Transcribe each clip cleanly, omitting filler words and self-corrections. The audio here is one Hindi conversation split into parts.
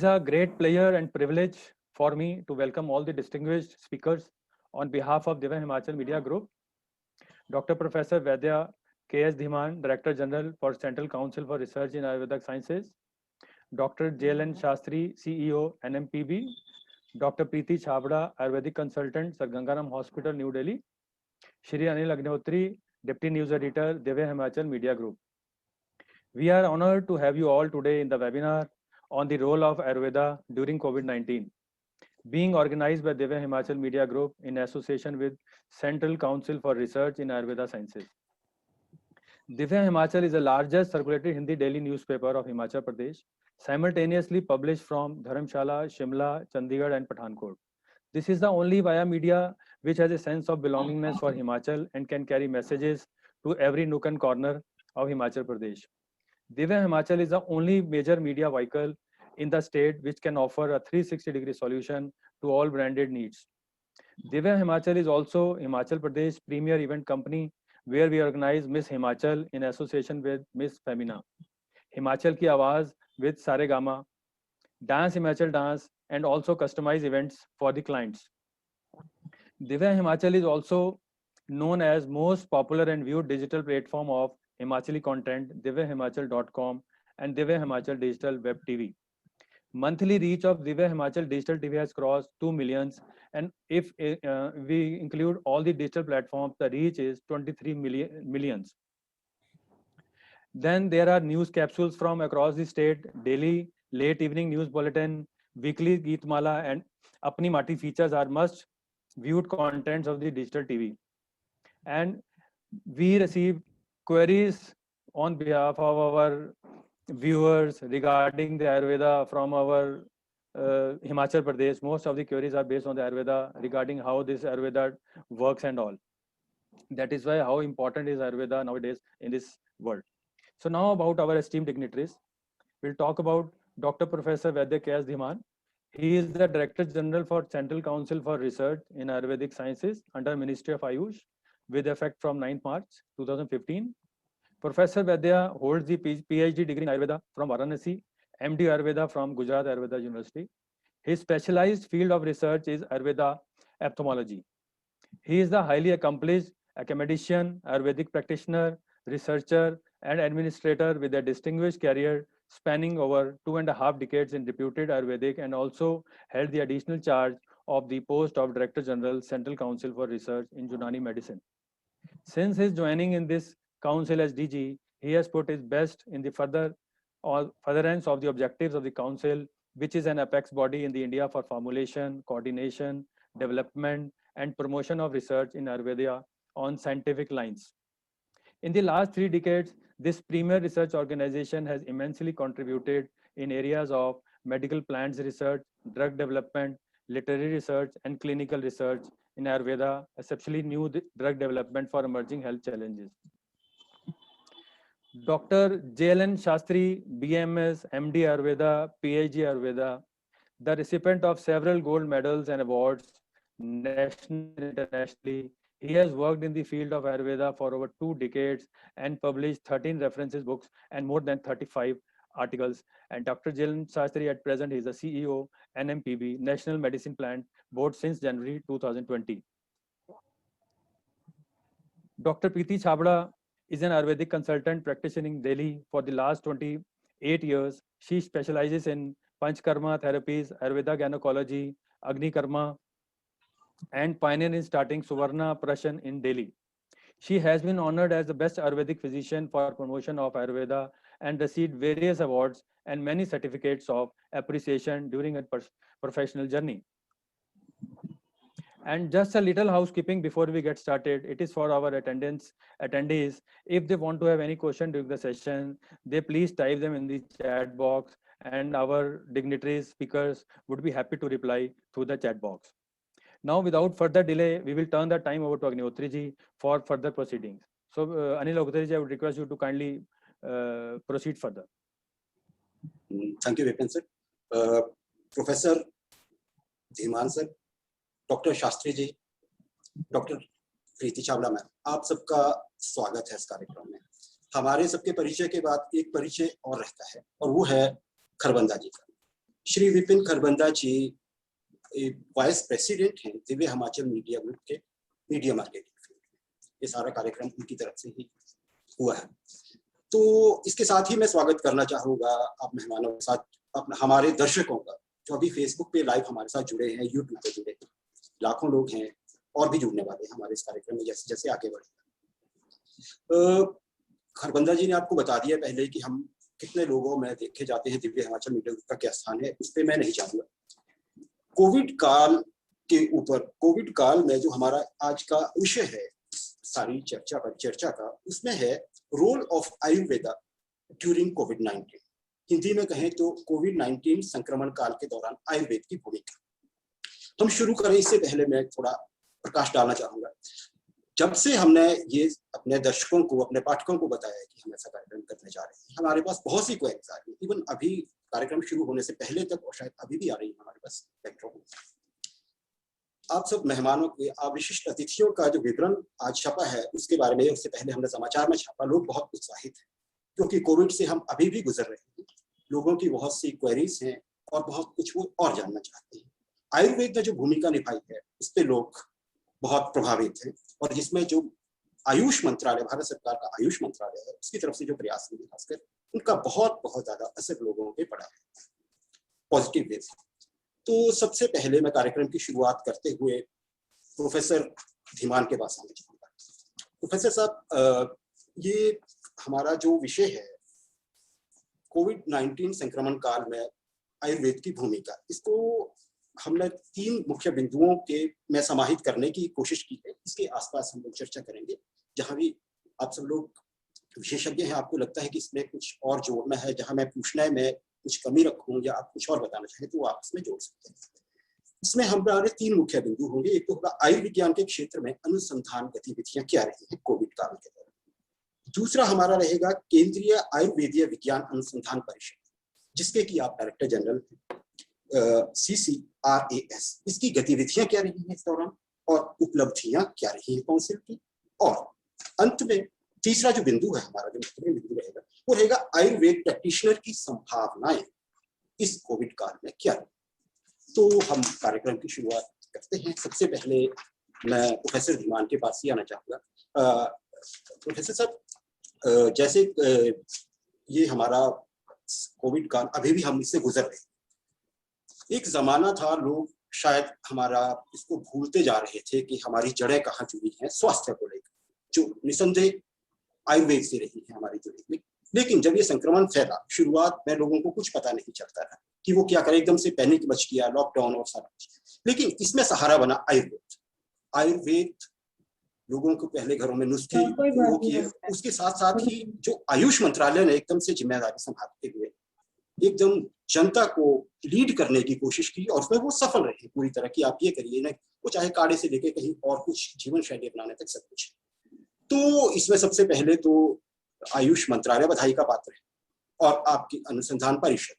a great pleasure and privilege for me to welcome all the distinguished speakers on behalf of Divya Himachal Media Group. Dr. Professor Vaidya K.S. Dhiman, Director General for Central Council for Research in Ayurvedic Sciences. Dr. J.L.N. Shastri, CEO, NMPB. Dr. Preeti Chhabra, Ayurvedic Consultant, Sir Gangaram Hospital, New Delhi. Shri Anil Agnihotri, Deputy News Editor, Divya Himachal Media Group. We are honored to have you all today in the webinar on the role of Ayurveda during COVID-19, being organized by Divya Himachal Media Group in association with Central Council for Research in Ayurveda Sciences. Divya Himachal is the largest circulated Hindi daily newspaper of Himachal Pradesh, simultaneously published from Dharamshala, Shimla, Chandigarh and Pathankot. This is the only via media which has a sense of belongingness for Himachal and can carry messages to every nook and corner of Himachal Pradesh. Divya Himachal is the only major media vehicle in the state which can offer a 360-degree solution to all branded needs. Divya Himachal is also Himachal Pradesh premier event company where we organize Miss Himachal in association with Miss Femina, Himachal Ki Awaaz with Saregama, Dance Himachal Dance, and also customized events for the clients. Divya Himachal is also known as most popular and viewed digital platform of Himachali content, divyahimachal.com and Divya Himachal Digital Web TV. Monthly reach of Divya Himachal Digital TV has crossed 2 millions, and if we include all the digital platforms, the reach is 23 millions. Then there are news capsules from across the state, daily, late evening news bulletin, weekly Geetmala, and Apni Mati features are must viewed contents of the digital TV. And we receive queries on behalf of our viewers regarding the Ayurveda from our Himachal Pradesh. Most of the queries are based on the Ayurveda regarding how this Ayurveda works and all. That is why how important is Ayurveda nowadays in this world. So now about our esteemed dignitaries. We'll talk about Dr. Professor Vaidya K.S. Dhiman. He is the Director General for Central Council for Research in Ayurvedic Sciences under Ministry of Ayush with effect from 9th March 2015. Professor Vaidya holds the PhD degree in Ayurveda from Varanasi, MD Ayurveda from Gujarat Ayurveda University. His specialized field of research is Ayurveda ophthalmology. He is the highly accomplished academician, Ayurvedic practitioner, researcher, and administrator with a distinguished career spanning over 2.5 decades in reputed Ayurvedic, and also held the additional charge of the post of Director General, Central Council for Research in Unani Medicine. Since his joining in this council as DG, he has put his best in the furtherance of the objectives of the council, which is an apex body in the India for formulation, coordination, development, and promotion of research in Ayurveda on scientific lines. In the last 3 decades, this premier research organization has immensely contributed in areas of medical plants research, drug development, literary research, and clinical research in Ayurveda, especially new drug development for emerging health challenges. Dr. J.L.N. Shastri, BMS, MD Ayurveda, PhD Ayurveda, the recipient of several gold medals and awards, nationally and internationally. He has worked in the field of Ayurveda for over 2 decades and published 13 references books and more than 35 articles. And Dr. J.L.N. Shastri at present is the CEO, NMPB, National Medicine Plant Board since January 2020. Dr. Preeti Chhabra is an Ayurvedic consultant practicing in Delhi for the last 28 years. She specializes in Panchkarma therapies, Ayurveda gynecology, Agni Karma, and pioneer in starting Suvarna Prashan in Delhi. She has been honored as the best Ayurvedic physician for promotion of Ayurveda and received various awards and many certificates of appreciation during her professional journey. And just a little housekeeping before we get started. It is for our attendees. If they want to have any question during the session, they please type them in the chat box, and our dignitaries, speakers would be happy to reply through the chat box. Now, without further delay, we will turn the time over to Agnihotri ji for further proceedings. So, Anil Agnihotri ji, I would request you to kindly proceed further. Thank you, Vipin sir. Professor Dhiman sir, doctor Shastri ji, doctor Preeti Chhabra ma'am, आप सबका स्वागत है इस कार्यक्रम में। हमारे सबके परिचय के बाद एक परिचय और रहता है, और वो है खरबंदा जी का। श्री विपिन खरबंदा जी वाइस प्रेसिडेंट हैं दिव्य हिमाचल मीडिया ग्रुप के मीडिया मार्केटिंग फील्ड में। ये सारा कार्यक्रम उनकी तरफ से ही हुआ है। तो इसके साथ ही मैं स्वागत करना चाहूँगा आप मेहमानों के साथ अपना हमारे दर्शकों का, जो अभी फेसबुक पे लाइव हमारे साथ जुड़े हैं, यूट्यूब पे जुड़े हैं, लाखों लोग हैं और भी जुड़ने वाले हैं हमारे इस कार्यक्रम में जैसे जैसे आगे बढ़ेगा। खरबंदा जी ने आपको बता दिया पहले कि हम कितने लोगों में देखे जाते हैं, दिव्य हिमाचल मीडिया ग्रुप का क्या स्थान है, उस पर मैं नहीं जाऊँगा। कोविड काल के ऊपर, कोविड काल में जो हमारा आज का विषय है सारी चर्चा का, उसमें है रोल ऑफ आयुर्वेदा ड्यूरिंग कोविड-19। हिंदी में कहें तो कोविड-19 संक्रमण काल के दौरान आयुर्वेद की भूमिका। हम शुरू करें इससे पहले मैं थोड़ा प्रकाश डालना चाहूंगा। जब से हमने ये अपने दर्शकों को, अपने पाठकों को बताया कि हम ऐसा कार्यक्रम करने जा रहे हैं, हमारे पास बहुत सी क्वेरीज आ रही है। इवन अभी कार्यक्रम शुरू होने से पहले तक और शायद अभी भी आ रही है हमारे पास बैकड्रॉप। आप सब मेहमानों के, आप विशिष्ट अतिथियों का जो विवरण आज छपा है उसके बारे में, उससे पहले हमने समाचार में छापा, लोग बहुत उत्साहित हैं क्योंकि कोविड से हम अभी भी गुजर रहे हैं। लोगों की बहुत सी क्वेरीज हैं और बहुत कुछ वो और जानना चाहते हैं। आयुर्वेद ने जो भूमिका निभाई है उस पर लोग बहुत प्रभावित हैं और जिसमें जो आयुष मंत्रालय, भारत सरकार का आयुष मंत्रालय है, उसकी तरफ से जो प्रयास है खासकर, उनका बहुत बहुत ज्यादा असर लोगों पे पड़ा है पॉजिटिव वे से। तो सबसे पहले मैं कार्यक्रम की शुरुआत करते हुए प्रोफेसर धीमान के पास आना चाहूँगा। प्रोफेसर साहब, ये हमारा जो विषय है कोविड-19 संक्रमण काल में आयुर्वेद की भूमिका, इसको हमने 3 मुख्य बिंदुओं के में समाहित करने की कोशिश की है। इसके आसपास हम लोग चर्चा करेंगे। जहाँ भी आप सब लोग विशेषज्ञ हैं, आपको लगता है कि इसमें कुछ और जोड़ना है, जहाँ मैं पूछना में कुछ कमी रखूं या आप कुछ और बताना चाहें तो आप इसमें जोड़ सकते हैं। इसमें हमारे 3 मुख्य बिंदु होंगे। एक तो होगा आयुर्विज्ञान के क्षेत्र में अनुसंधान गतिविधियां क्या रही हैं कोविड काल के दौरान। दूसरा हमारा रहेगा केंद्रीय आयुर्वेदीय विज्ञान अनुसंधान परिषद, जिसके की आप डायरेक्टर जनरल CCRAS, इसकी गतिविधियां क्या रही हैं इस दौरान और उपलब्धियां क्या रही हैं काउंसिल की। और अंत में तीसरा जो बिंदु है हमारा, जो महत्वपूर्ण बिंदु रहेगा, वो रहेगा आयुर्वेद प्रैक्टिशनर की संभावनाएं इस कोविड काल में क्या रही। तो हम कार्यक्रम की शुरुआत करते हैं। सबसे पहले मैं प्रोफेसर धीमान के पास ही आना चाहूंगा। प्रोफेसर साहब, जैसे ये हमारा कोविड काल अभी भी हम इससे गुजर रहे हैं। एक जमाना था, लोग शायद हमारा इसको भूलते जा रहे थे कि हमारी जड़ें कहाँ जुड़ी हैं स्वास्थ्य को लेकर, जो निसंदेह आयुर्वेद से रही है हमारी जुड़ी हुई। लेकिन जब ये संक्रमण फैला, शुरुआत में लोगों को कुछ पता नहीं चलता था कि वो क्या करे, एकदम से पैनिक मच गया, लॉकडाउन और सारा कुछ। लेकिन इसमें सहारा बना आयुर्वेद। आयुर्वेद लोगों को पहले घरों में नुस्खे वो किए, उसके साथ साथ ही जो आयुष मंत्रालय ने एकदम से जिम्मेदारी संभालते हुए एकदम जनता को लीड करने की कोशिश की और उसमें वो सफल रहे पूरी तरह की। आप ये करिए ना, वो चाहे काढ़े से लेके कहीं और कुछ जीवन शैली अपनाने तक सब कुछ। तो इसमें सबसे पहले तो आयुष मंत्रालय बधाई का पात्र है और आपकी अनुसंधान परिषद।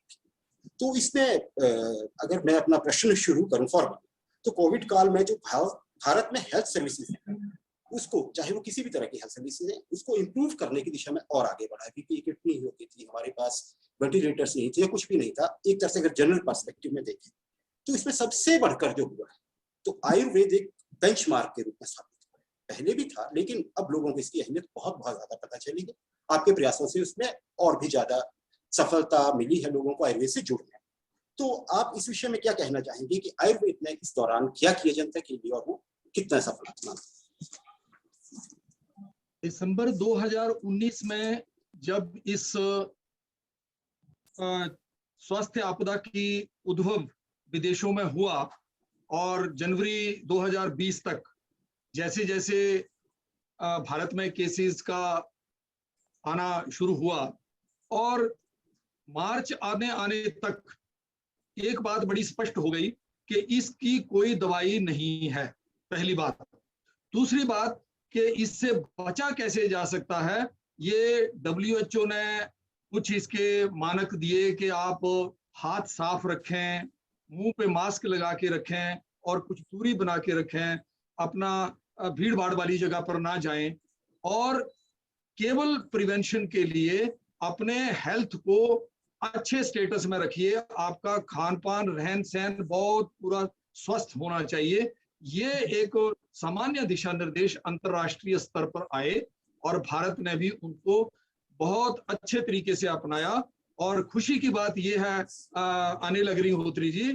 तो इसमें अगर मैं अपना प्रश्न शुरू करूं फॉर्मल, तो कोविड काल में जो भारत में हेल्थ सर्विसेज है, उसको चाहे वो किसी भी तरह की हेल्थ सर्विसेज है, उसको इम्प्रूव करने की दिशा में और आगे बढ़ा। पीपीई किट नहीं होती थी, हमारे पास वेंटिलेटर्स नहीं थे, कुछ भी नहीं था। एक तरह से अगर जनरल पर्सपेक्टिव में देखें तो इसमें सबसे बढ़कर जो हुआ है, तो आयुर्वेद एक बेंचमार्क के रूप में स्थापित हुआ। पहले भी था, लेकिन अब लोगों को इसकी अहमियत बहुत बहुत ज्यादा पता चली है। आपके प्रयासों से उसमें और भी ज्यादा सफलता मिली है लोगों को आयुर्वेद से जुड़ने। तो आप इस विषय में क्या कहना चाहेंगे कि आयुर्वेद ने इस दौरान क्या किया जनता के लिए और वो कितना सफल रहा? दिसंबर 2019 में जब इस स्वास्थ्य आपदा की उद्भव विदेशों में हुआ और जनवरी 2020 तक जैसे जैसे भारत में केसेस का आना शुरू हुआ और मार्च आने तक एक बात बड़ी स्पष्ट हो गई कि इसकी कोई दवाई नहीं है, पहली बात। दूसरी बात कि इससे बचा कैसे जा सकता है, ये WHO ने कुछ इसके मानक दिए कि आप हाथ साफ रखें, मुंह पे मास्क लगा के रखें और कुछ दूरी बना के रखें, अपना भीड़ भाड़ वाली जगह पर ना जाएं और केवल प्रिवेंशन के लिए अपने हेल्थ को अच्छे स्टेटस में रखिए, आपका खान पान रहन सहन बहुत पूरा स्वस्थ होना चाहिए। ये एक सामान्य दिशा निर्देश अंतर्राष्ट्रीय स्तर पर आए और भारत ने भी उनको बहुत अच्छे तरीके से अपनाया। और खुशी की बात यह है अनिल अग्निहोत्री जी,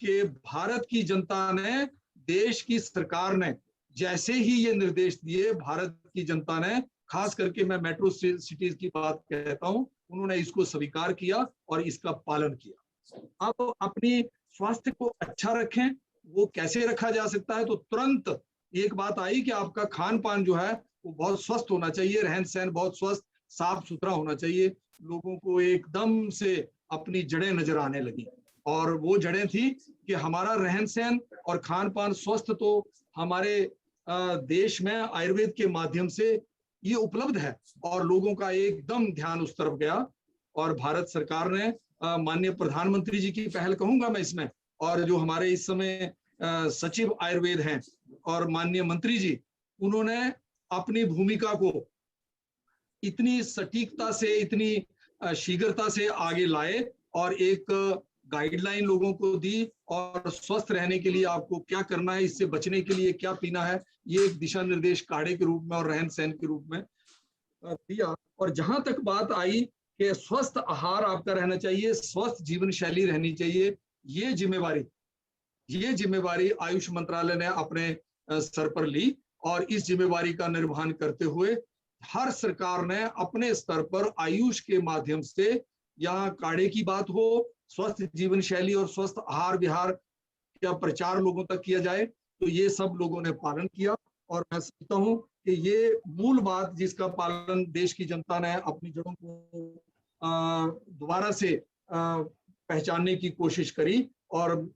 कि भारत की जनता ने, देश की सरकार ने जैसे ही ये निर्देश दिए, भारत की जनता ने, खास करके मैं मेट्रो सिटीज की बात कहता हूं, उन्होंने इसको स्वीकार किया और इसका पालन किया। अब अपनी स्वास्थ्य को अच्छा रखें, वो कैसे रखा जा सकता है? तो तुरंत एक बात आई कि आपका खान पान जो है वो बहुत स्वस्थ होना चाहिए, रहन सहन बहुत स्वस्थ साफ सुथरा होना चाहिए। लोगों को एकदम से अपनी जड़ें नजर आने लगी, और वो जड़ें थी कि हमारा रहन सहन और खान पान स्वस्थ तो हमारे देश में आयुर्वेद के माध्यम से ये उपलब्ध है, और लोगों का एकदम ध्यान उस तरफ गया। और भारत सरकार ने, माननीय प्रधानमंत्री जी की पहल कहूंगा मैं इसमें, और जो हमारे इस समय सचिव आयुर्वेद हैं और माननीय मंत्री जी, उन्होंने अपनी भूमिका को इतनी सटीकता से, इतनी शीघ्रता से आगे लाए और एक गाइडलाइन लोगों को दी, और स्वस्थ रहने के लिए आपको क्या करना है, इससे बचने के लिए क्या पीना है, ये एक दिशा निर्देश काढ़े के रूप में और रहन सहन के रूप में दिया। और जहां तक बात आई कि स्वस्थ आहार आपका रहना चाहिए, स्वस्थ जीवन शैली रहनी चाहिए, ये जिम्मेवारी आयुष मंत्रालय ने अपने सर पर ली, और इस जिम्मेवारी का निर्वहन करते हुए हर सरकार ने अपने स्तर पर आयुष के माध्यम से, यहाँ काढ़े की बात हो, स्वस्थ जीवन शैली और स्वस्थ आहार विहार का प्रचार लोगों तक किया जाए, तो ये सब लोगों ने पालन किया। और मैं समझता हूँ कि ये मूल बात जिसका पालन देश की जनता ने अपनी जड़ों को दोबारा से पहचानने की कोशिश करी, और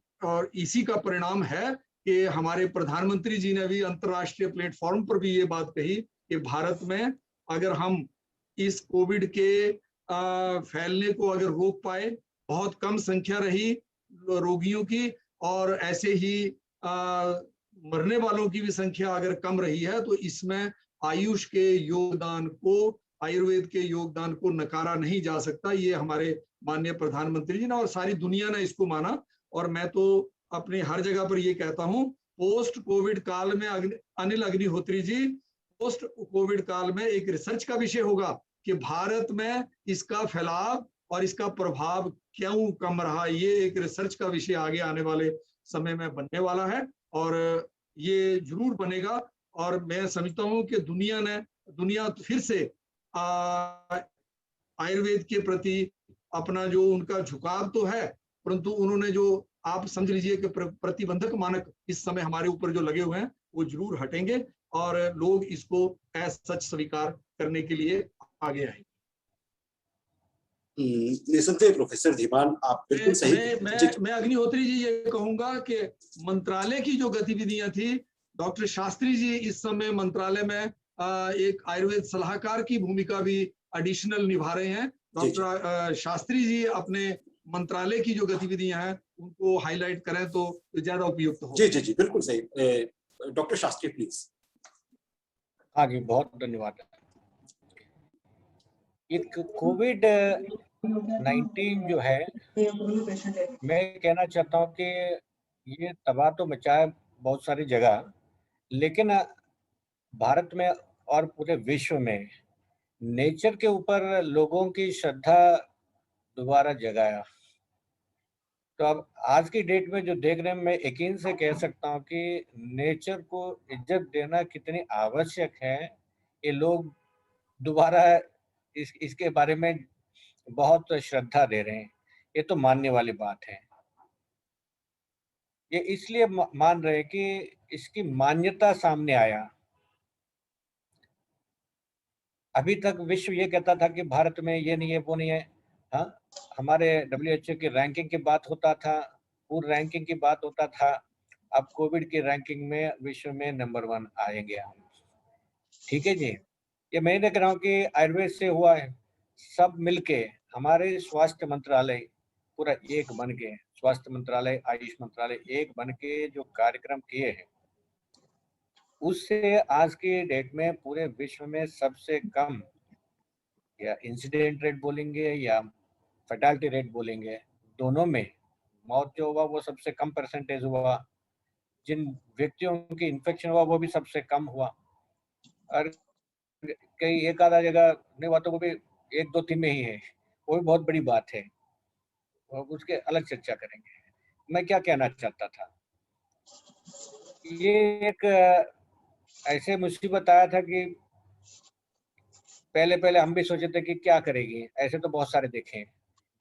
इसी का परिणाम है कि हमारे प्रधानमंत्री जी ने भी अंतर्राष्ट्रीय प्लेटफॉर्म पर भी ये बात कही कि भारत में अगर हम इस कोविड के फैलने को अगर रोक पाए, बहुत कम संख्या रही रोगियों की, और ऐसे ही मरने वालों की भी संख्या अगर कम रही है, तो इसमें आयुष के योगदान को, आयुर्वेद के योगदान को नकारा नहीं जा सकता। ये हमारे माननीय प्रधानमंत्री जी ने और सारी दुनिया ने इसको माना। और मैं तो अपनी हर जगह पर ये कहता हूं, पोस्ट कोविड काल में अनिल अग्निहोत्री जी, पोस्ट कोविड काल में एक रिसर्च का विषय होगा कि भारत में इसका फैलाव और इसका प्रभाव क्यों कम रहा। ये एक रिसर्च का विषय आगे आने वाले समय में बनने वाला है, और ये जरूर बनेगा। और मैं समझता हूं कि दुनिया फिर से आयुर्वेद के प्रति अपना जो उनका झुकाव तो है, परंतु उन्होंने जो, आप समझ लीजिए कि प्रतिबंधक मानक इस समय हमारे ऊपर जो लगे हुए हैं, वो जरूर हटेंगे और लोग इसको एज सच स्वीकार करने के लिए आगे आएंगे। निसंदेह प्रोफेसर धीमान, आप बिल्कुल सही। मैं अग्निहोत्री जी ये कहूंगा कि मंत्रालय की जो गतिविधियां थी, डॉक्टर शास्त्री जी इस समय मंत्रालय में एक आयुर्वेद सलाहकार की भूमिका भी एडिशनल निभा रहे हैं। डॉक्टर शास्त्री जी अपने मंत्रालय की जो गतिविधियां हैं उनको हाईलाइट करें तो ज्यादा उपयुक्त हो। जी जी जी, बिल्कुल सही। Doctor Shastri please. हाँ जी, बहुत धन्यवाद। ये कोविड 19 जो है, मैं कहना चाहता हूँ कि ये तबाह तो मचाया बहुत सारी जगह, लेकिन भारत में और पूरे विश्व में नेचर के ऊपर लोगों की श्रद्धा दोबारा जगाया। तो अब आज की डेट में जो देख रहे हैं, मैं यकीन से कह सकता हूँ कि नेचर को इज्जत देना कितनी आवश्यक है, ये लोग दोबारा इसके बारे में बहुत श्रद्धा दे रहे हैं। ये तो मानने वाली बात है। ये इसलिए मान रहे हैं कि इसकी मान्यता सामने आया। अभी तक विश्व ये कहता था कि भारत में ये नहीं है, वो नहीं है। हाँ, हमारे WHO की रैंकिंग की बात होता था, पूर्ण रैंकिंग की बात होता था। अब कोविड की रैंकिंग में विश्व में नंबर 1 आएंगे हम। ठीक है जी। ये मैं देख रहा हूँ कि आयुर्वेद से हुआ है, सब मिलके हमारे स्वास्थ्य मंत्रालय पूरा एक बन के, स्वास्थ्य मंत्रालय, आयुष मंत्रालय एक बन के जो कार्यक्रम किए हैं, उससे आज की डेट में पूरे विश्व में सबसे कम, या इंसिडेंट रेट बोलेंगे या फैटालिटी रेट बोलेंगे, दोनों में मौत जो हुआ वो सबसे कम परसेंटेज हुआ, जिन व्यक्तियों की इन्फेक्शन हुआ वो भी सबसे कम हुआ, और कई एक आधा जगह नहीं हुआ तो वो भी 1-2-3 में ही है, वो भी बहुत बड़ी बात है और उसके अलग चर्चा करेंगे। मैं क्या कहना चाहता था, ये एक ऐसे मुसीबत आया था कि पहले हम भी सोचे थे कि क्या करेगी, ऐसे तो बहुत सारे देखे,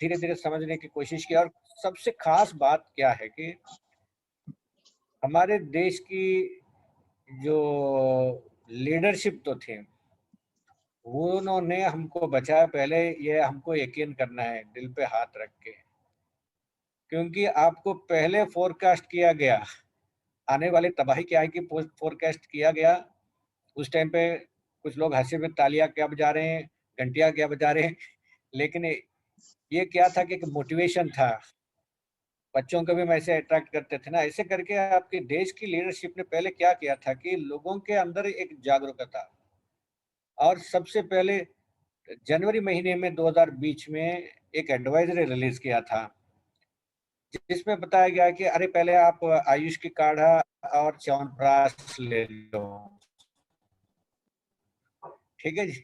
धीरे धीरे समझने की कोशिश की। और सबसे खास बात क्या है कि हमारे देश की जो लीडरशिप तो थे, उन्होंने हमको बचाया। पहले ये हमको यकीन करना है दिल पे हाथ रख के, क्योंकि आपको पहले फोरकास्ट किया गया, आने वाली तबाही क्या है कि फोरकास्ट किया गया। उस टाइम पे कुछ लोग हंसी में तालियां क्या बजा रहे हैं, घंटियां क्या बजा रहे हैं, लेकिन ये क्या था कि एक मोटिवेशन था, बच्चों को भी हम ऐसे अट्रैक्ट करते थे ना। ऐसे करके आपके देश की लीडरशिप ने पहले क्या किया था कि लोगों के अंदर एक जागरूकता, और सबसे पहले जनवरी महीने में 2020 में एक एडवाइजरी रिलीज किया था, जिसमें बताया गया कि अरे पहले आप आयुष की काढ़ा और च्यवनप्राश ले लो, ठीक है जी।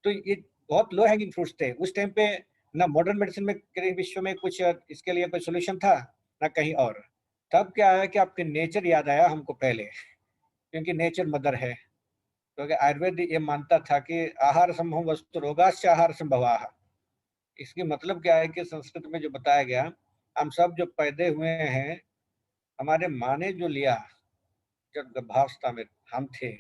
तो ये बहुत लो हैंगिंग फ्रूट्स थे उस टाइम पे। ना मॉडर्न मेडिसिन में विश्व में कुछ इसके लिए कोई सोल्यूशन था, ना कहीं और। तब क्या है कि आपके नेचर याद आया हमको पहले, क्योंकि नेचर मदर है। क्योंकि आयुर्वेद ये मानता था कि आहार संभव वस्तु रोगाश्च आहार संभवाः। इसकी मतलब क्या है कि संस्कृत में जो बताया गया, हम सब जो पैदा हुए हैं, हमारे माँ ने जो लिया जब गर्भावस्था में हम थे,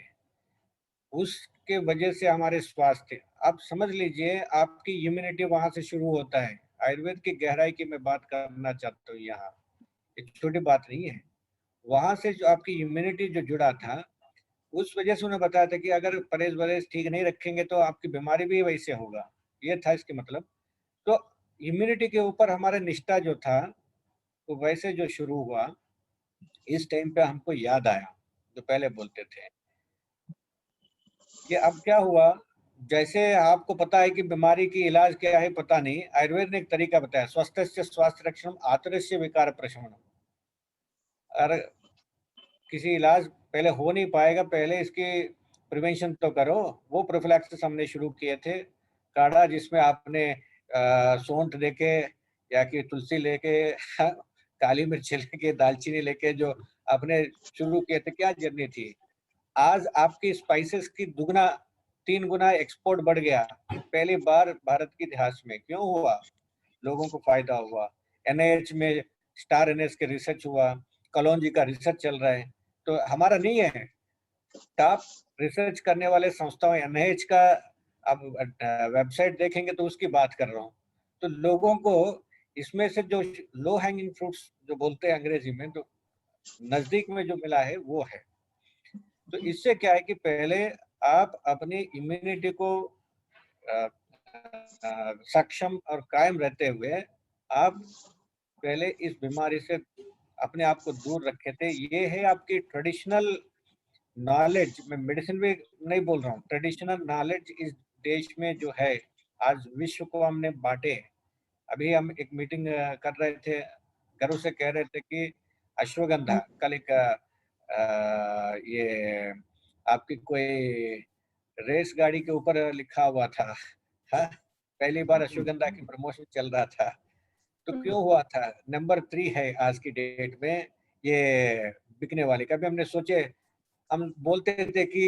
उसके वजह से हमारे स्वास्थ्य। आप समझ लीजिए आपकी इम्यूनिटी वहां से शुरू होता है। आयुर्वेद की गहराई की मैं बात करना चाहता हूँ यहाँ, एक छोटी बात नहीं है। वहां से जो आपकी इम्यूनिटी जो जुड़ा था, उस वजह से उन्हें बताया था कि अगर परहेज वरहेज ठीक नहीं रखेंगे तो आपकी बीमारी भी वैसे होगा, ये था इसके मतलब। तो इम्यूनिटी के ऊपर हमारा निष्ठा जो था वो वैसे जो शुरू हुआ, इस टाइम पे हमको याद आया जो पहले बोलते थे कि अब क्या हुआ। जैसे आपको पता है कि बीमारी की इलाज क्या है पता नहीं, आयुर्वेद ने एक तरीका बताया, स्वस्थस्य स्वास्थ्य रक्षणम आतुरस्य विकार प्रशमनम। अगर किसी इलाज पहले हो नहीं पाएगा, पहले इसकी प्रिवेंशन तो करो। वो प्रोफिलैक्सिस हमने शुरू किए थे, काढ़ा जिसमें आपने सौंठ लेके या कि तुलसी लेके काली मिर्च लेके दालचीनी लेके जो आपने शुरू किए थे, क्या जर्नी थी। आज आपकी स्पाइसेस की दुगना 3 गुना एक्सपोर्ट बढ़ गया, पहली बार भारत के इतिहास में। क्यों हुआ? लोगों को फायदा हुआ। एनआईएच में स्टार एनएस के रिसर्च हुआ, कलौंजी का रिसर्च चल रहा है, तो हमारा नहीं है। टॉप रिसर्च करने वाले संस्थाओं एनआईएच का आप वेबसाइट देखेंगे तो उसकी बात कर रहा हूँ। तो लोगों को इसमें से जो लो हैंगिंग फ्रूट्स जो बोलते हैं अंग्रेजी में, तो नजदीक में जो मिला है वो है। तो इससे क्या है कि पहले आप अपनी इम्यूनिटी को सक्षम और कायम रहते हुए आप पहले इस बीमारी से अपने आप को दूर रखे थे। ये है आपकी ट्रेडिशनल नॉलेज। मैं मेडिसिन भी नहीं बोल रहा हूँ, ट्रेडिशनल नॉलेज इस देश में जो है आज विश्व को हमने बांटे। अभी हम एक मीटिंग कर रहे थे, गर्व से कह रहे थे कि अश्वगंधा कल एक ये आपकी कोई रेस गाड़ी के ऊपर लिखा हुआ था, हाँ? पहली बार अश्वगंधा की प्रमोशन चल रहा था। तो क्यों हुआ था? नंबर 3 है आज की डेट में ये बिकने वाली। कभी हमने सोचे, हम बोलते थे कि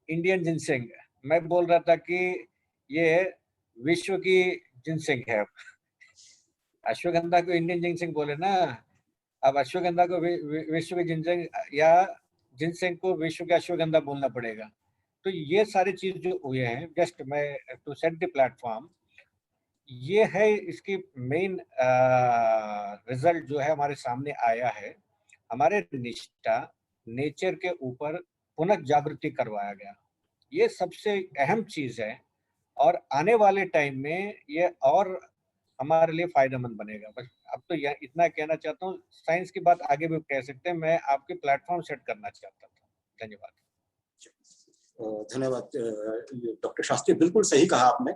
इंडियन जिनसेंग, मैं बोल रहा था कि ये विश्व की जिनसेंग है। अश्वगंधा को इंडियन जिनसेंग बोले ना, अब अश्वगंधा को विश्व की जिनसेंग या जिनसेंग को विश्व का अश्वगंधा बोलना पड़ेगा। तो ये सारी चीज जो हुए हैं, जस्ट मैं टू सेट द प्लेटफॉर्म, ये है इसकी मेन रिजल्ट जो है हमारे सामने आया है। हमारे निष्ठा नेचर के ऊपर पुनः जागृति करवाया गया, ये सबसे अहम चीज है। और आने वाले टाइम में ये और हमारे लिए फायदेमंद बनेगा। बस अब तो यह इतना कहना चाहता हूँ, साइंस की बात आगे भी कह सकते हैं, मैं आपके प्लेटफॉर्म सेट करना चाहता था। धन्यवाद। धन्यवाद डॉक्टर शास्त्री, बिल्कुल सही कहा आपने।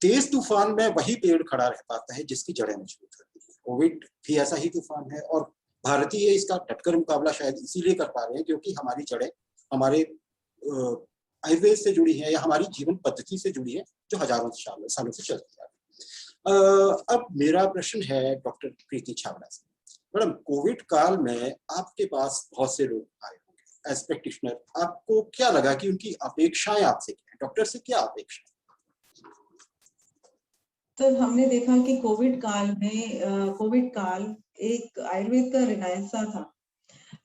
तेज तूफान में वही पेड़ खड़ा रह पाता है जिसकी जड़ें मजबूत होती है। कोविड भी ऐसा ही तूफान है और भारतीय इसका डटकर मुकाबला शायद इसीलिए कर पा रहे हैं क्योंकि हमारी जड़ें हमारे आयुर्वेद से जुड़ी है या हमारी जीवन पद्धति से जुड़ी है जो हजारों सालों से चलती आ रही है। अब मेरा प्रश्न है डॉक्टर प्रीति छाबड़ा से। मैडम, कोविड काल में आपके पास बहुत से लोग आए होंगे एज प्रैक्टिशनर, आपको क्या लगा कि उनकी अपेक्षाएं आपसे क्या है, डॉक्टर से क्या अपेक्षा? तो हमने देखा कि कोविड काल एक आयुर्वेद का रिनायसा था,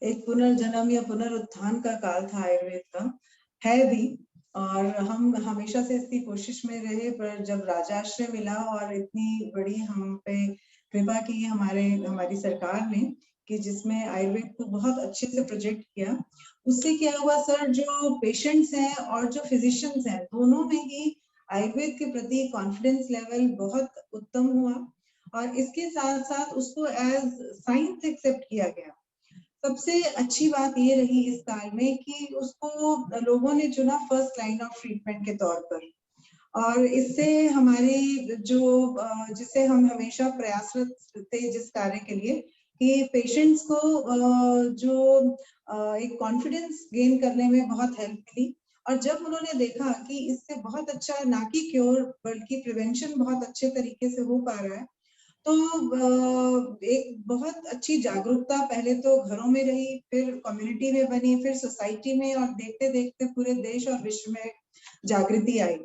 एक पुनर्जन्म या पुनरुत्थान का काल था आयुर्वेद का, है भी। और हम हमेशा से इसकी कोशिश में रहे, पर जब राजाश्रय मिला और इतनी बड़ी हम पे कृपा की हमारी सरकार ने कि जिसमें आयुर्वेद को बहुत अच्छे से प्रोजेक्ट किया, उससे क्या हुआ सर, जो पेशेंट्स हैं और जो फिजिशियंस हैं दोनों में ही आयुर्वेद के प्रति कॉन्फिडेंस लेवल बहुत उत्तम हुआ और इसके साथ साथ उसको एज साइंस एक्सेप्ट किया गया। सबसे अच्छी बात ये रही इस काल में कि उसको लोगों ने चुना फर्स्ट लाइन ऑफ ट्रीटमेंट के तौर पर, और इससे हमारी जिससे हम हमेशा प्रयासरत थे जिस कार्य के लिए कि पेशेंट्स को एक कॉन्फिडेंस गेन करने में बहुत हेल्प मिली। और जब उन्होंने देखा कि इससे बहुत अच्छा ना कि क्योर बल्कि प्रिवेंशन बहुत अच्छे तरीके से हो पा रहा है, तो एक बहुत अच्छी जागरूकता पहले तो घरों में रही, फिर कम्युनिटी में बनी, फिर सोसाइटी में, और देखते देखते पूरे देश और विश्व में जागृति आई।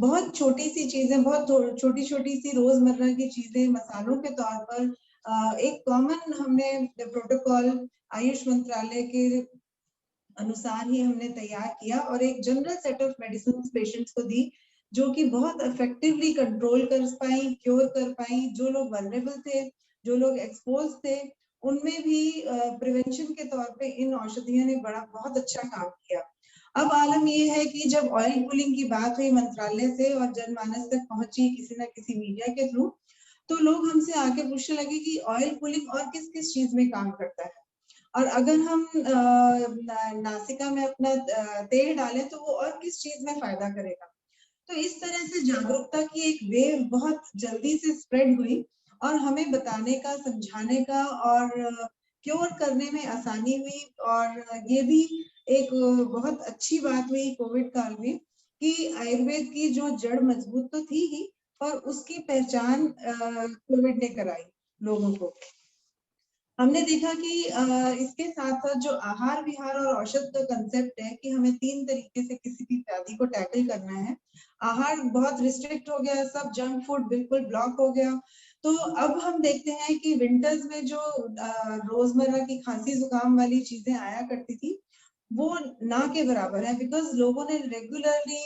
बहुत छोटी सी चीजें, बहुत छोटी छोटी सी रोजमर्रा की चीजें मसालों के तौर पर एक कॉमन हमने प्रोटोकॉल आयुष मंत्रालय के अनुसार ही हमने तैयार किया और एक general set of medicine patients को दी जो कि बहुत इफेक्टिवली कंट्रोल कर पाई, क्योर कर पाई। जो लोग वल्नरेबल थे, जो लोग एक्सपोज थे, उनमें भी प्रिवेंशन के तौर पे इन औषधियों ने बहुत अच्छा काम किया। अब आलम ये है कि जब ऑयल पुलिंग की बात हुई मंत्रालय से और जनमानस तक पहुंची किसी न किसी मीडिया के थ्रू, तो लोग हमसे आके पूछने लगे कि ऑयल पुलिंग और किस किस चीज में काम करता है, और अगर हम नासिका में अपना तेल डालें तो वो और किस चीज में फायदा करेगा। तो इस तरह से जागरूकता की एक वेव बहुत जल्दी से स्प्रेड हुई और हमें बताने का, समझाने का और क्योर करने में आसानी हुई। और ये भी एक बहुत अच्छी बात हुई कोविड काल में कि आयुर्वेद की जो जड़ मजबूत तो थी ही, पर उसकी पहचान कोविड ने कराई लोगों को। हमने देखा कि इसके साथ साथ जो आहार विहार और औषध का कंसेप्ट है कि हमें 3 तरीके से किसी भी व्याधि को टैकल करना है। आहार बहुत रिस्ट्रिक्ट हो गया, सब जंक फूड बिल्कुल ब्लॉक हो गया। तो अब हम देखते हैं कि विंटर्स में जो रोजमर्रा की खांसी जुकाम वाली चीजें आया करती थी वो ना के बराबर है, बिकॉज लोगों ने रेगुलरली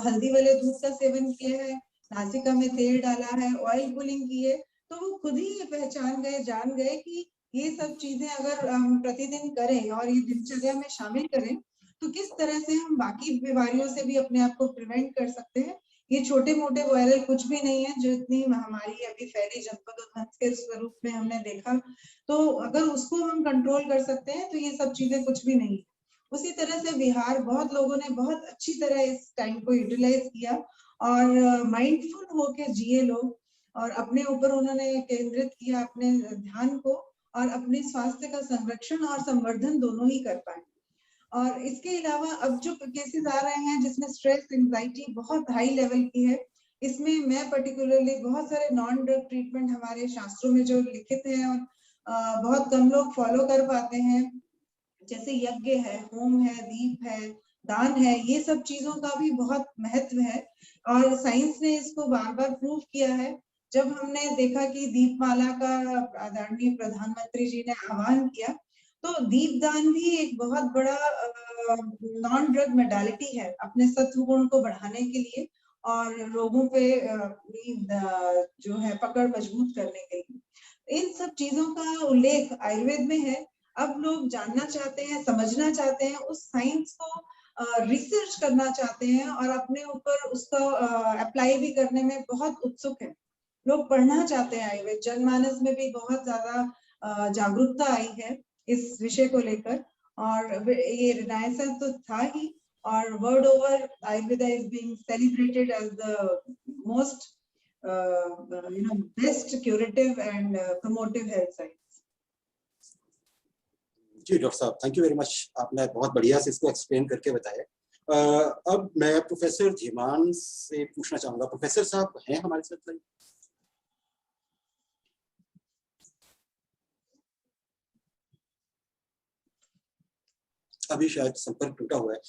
हल्दी वाले दूध का सेवन किया है, नासिका में तेल डाला है, ऑयल पुलिंग की है, तो वो खुद ही ये पहचान गए, जान गए कि ये सब चीजें अगर हम प्रतिदिन करें और ये दिनचर्या में शामिल करें तो किस तरह से हम बाकी बीमारियों से भी अपने आप को प्रिवेंट कर सकते हैं। ये छोटे मोटे वायरल कुछ भी नहीं है जो इतनी महामारी अभी फैली जनपद ध्वंस के स्वरूप में हमने देखा, तो अगर उसको हम कंट्रोल कर सकते हैं तो ये सब चीजें कुछ भी नहीं है। उसी तरह से विहार बहुत लोगों ने बहुत अच्छी तरह इस टाइम को यूटिलाइज किया और माइंडफुल होके जिए लोग, और अपने ऊपर उन्होंने केंद्रित किया अपने ध्यान को और अपने स्वास्थ्य का संरक्षण और संवर्धन दोनों ही कर पाए। और इसके अलावा अब जो केसेस आ रहे हैं जिसमें स्ट्रेस, एंजाइटी बहुत हाई लेवल की है, इसमें मैं पर्टिकुलरली बहुत सारे नॉन ड्रग ट्रीटमेंट हमारे शास्त्रों में जो लिखित है और बहुत कम लोग फॉलो कर पाते हैं, जैसे यज्ञ है, होम है, दीप है, दान है, ये सब चीजों का भी बहुत महत्व है और साइंस ने इसको बार बार प्रूव किया है। जब हमने देखा कि दीपमाला का आदरणीय प्रधानमंत्री जी ने आह्वान किया, तो दीपदान भी एक बहुत बड़ा नॉन ड्रग मोडालिटी है अपने सत्व गुण को बढ़ाने के लिए और लोगों पे जो है पकड़ मजबूत करने के लिए। इन सब चीजों का उल्लेख आयुर्वेद में है। अब लोग जानना चाहते हैं, समझना चाहते हैं, उस साइंस को रिसर्च करना चाहते हैं और अपने ऊपर उसको अप्लाई भी करने में बहुत उत्सुक है। लोग पढ़ना चाहते हैं आयुर्वेद, जनमानस में भी बहुत ज्यादा जागरूकता आई है इस विषय को लेकर, और ये रिनायसेंस तो था ही, और world over Ayurveda is being celebrated as the most best curative and promotive health science. जी डॉक्टर साहब, थैंक यू वेरी मच, आपने बहुत बढ़िया से इसको एक्सप्लेन करके बताया। अब मैं प्रोफेसर धीमान से पूछना चाहूंगा, प्रोफेसर साहब हैं हमारे साथ लाइव? अभी शायद संपर्क टूटा हुआ है।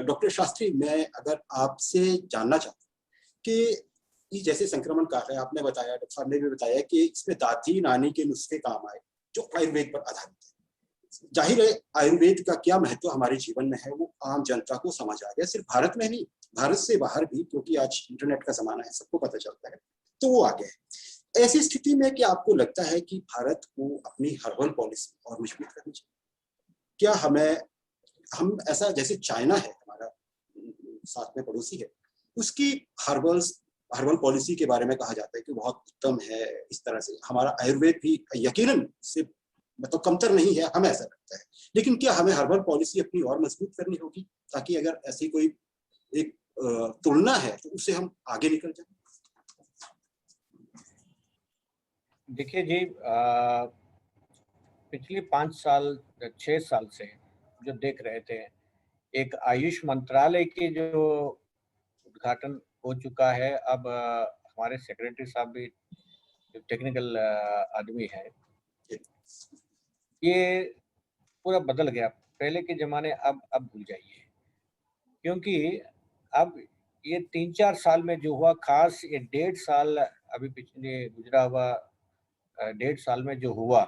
डॉक्टर शास्त्री, मैं अगर आपसे जानना चाहता हूँ कि ये जैसे संक्रमण काल है, आपने बताया, डॉक्टर साहब ने भी बताया कि इसमें दादी नानी के नुस्खे काम आए जो आयुर्वेद पर आधारित है। जाहिर है आयुर्वेद का क्या महत्व हमारे जीवन में है वो आम जनता को समझ आ गया, सिर्फ भारत में नहीं, भारत से बाहर भी, क्योंकि आज इंटरनेट का जमाना है, सबको पता चलता है, तो वो आ गया है। ऐसी स्थिति में क्या आपको लगता है कि भारत को अपनी हर्बल पॉलिसी और मजबूत करनी चाहिए? क्या हम ऐसा, जैसे चाइना है हमारा साथ में पड़ोसी है, उसकी हर्बल पॉलिसी के बारे में कहा जाता है कि बहुत उत्तम है, इस तरह से हमारा आयुर्वेद भी यकीनन से मतलब कमतर नहीं है, हमें ऐसा लगता है। लेकिन क्या हमें हर्बल पॉलिसी अपनी और मजबूत करनी होगी ताकि अगर ऐसी कोई एक तुलना है तो उससे हम आगे निकल जाए? देखिए जी, पिछले 5 साल 6 साल से जो देख रहे थे, एक आयुष मंत्रालय की जो उद्घाटन हो चुका है। अब हमारे सेक्रेटरी साहब भी जो टेक्निकल आदमी है, ये पूरा बदल गया। पहले के ज़माने अब भूल जाइए, क्योंकि अब ये 3-4 साल में जो हुआ, खास ये 1.5 साल अभी पिछले गुजरा हुआ 1.5 साल में जो हुआ,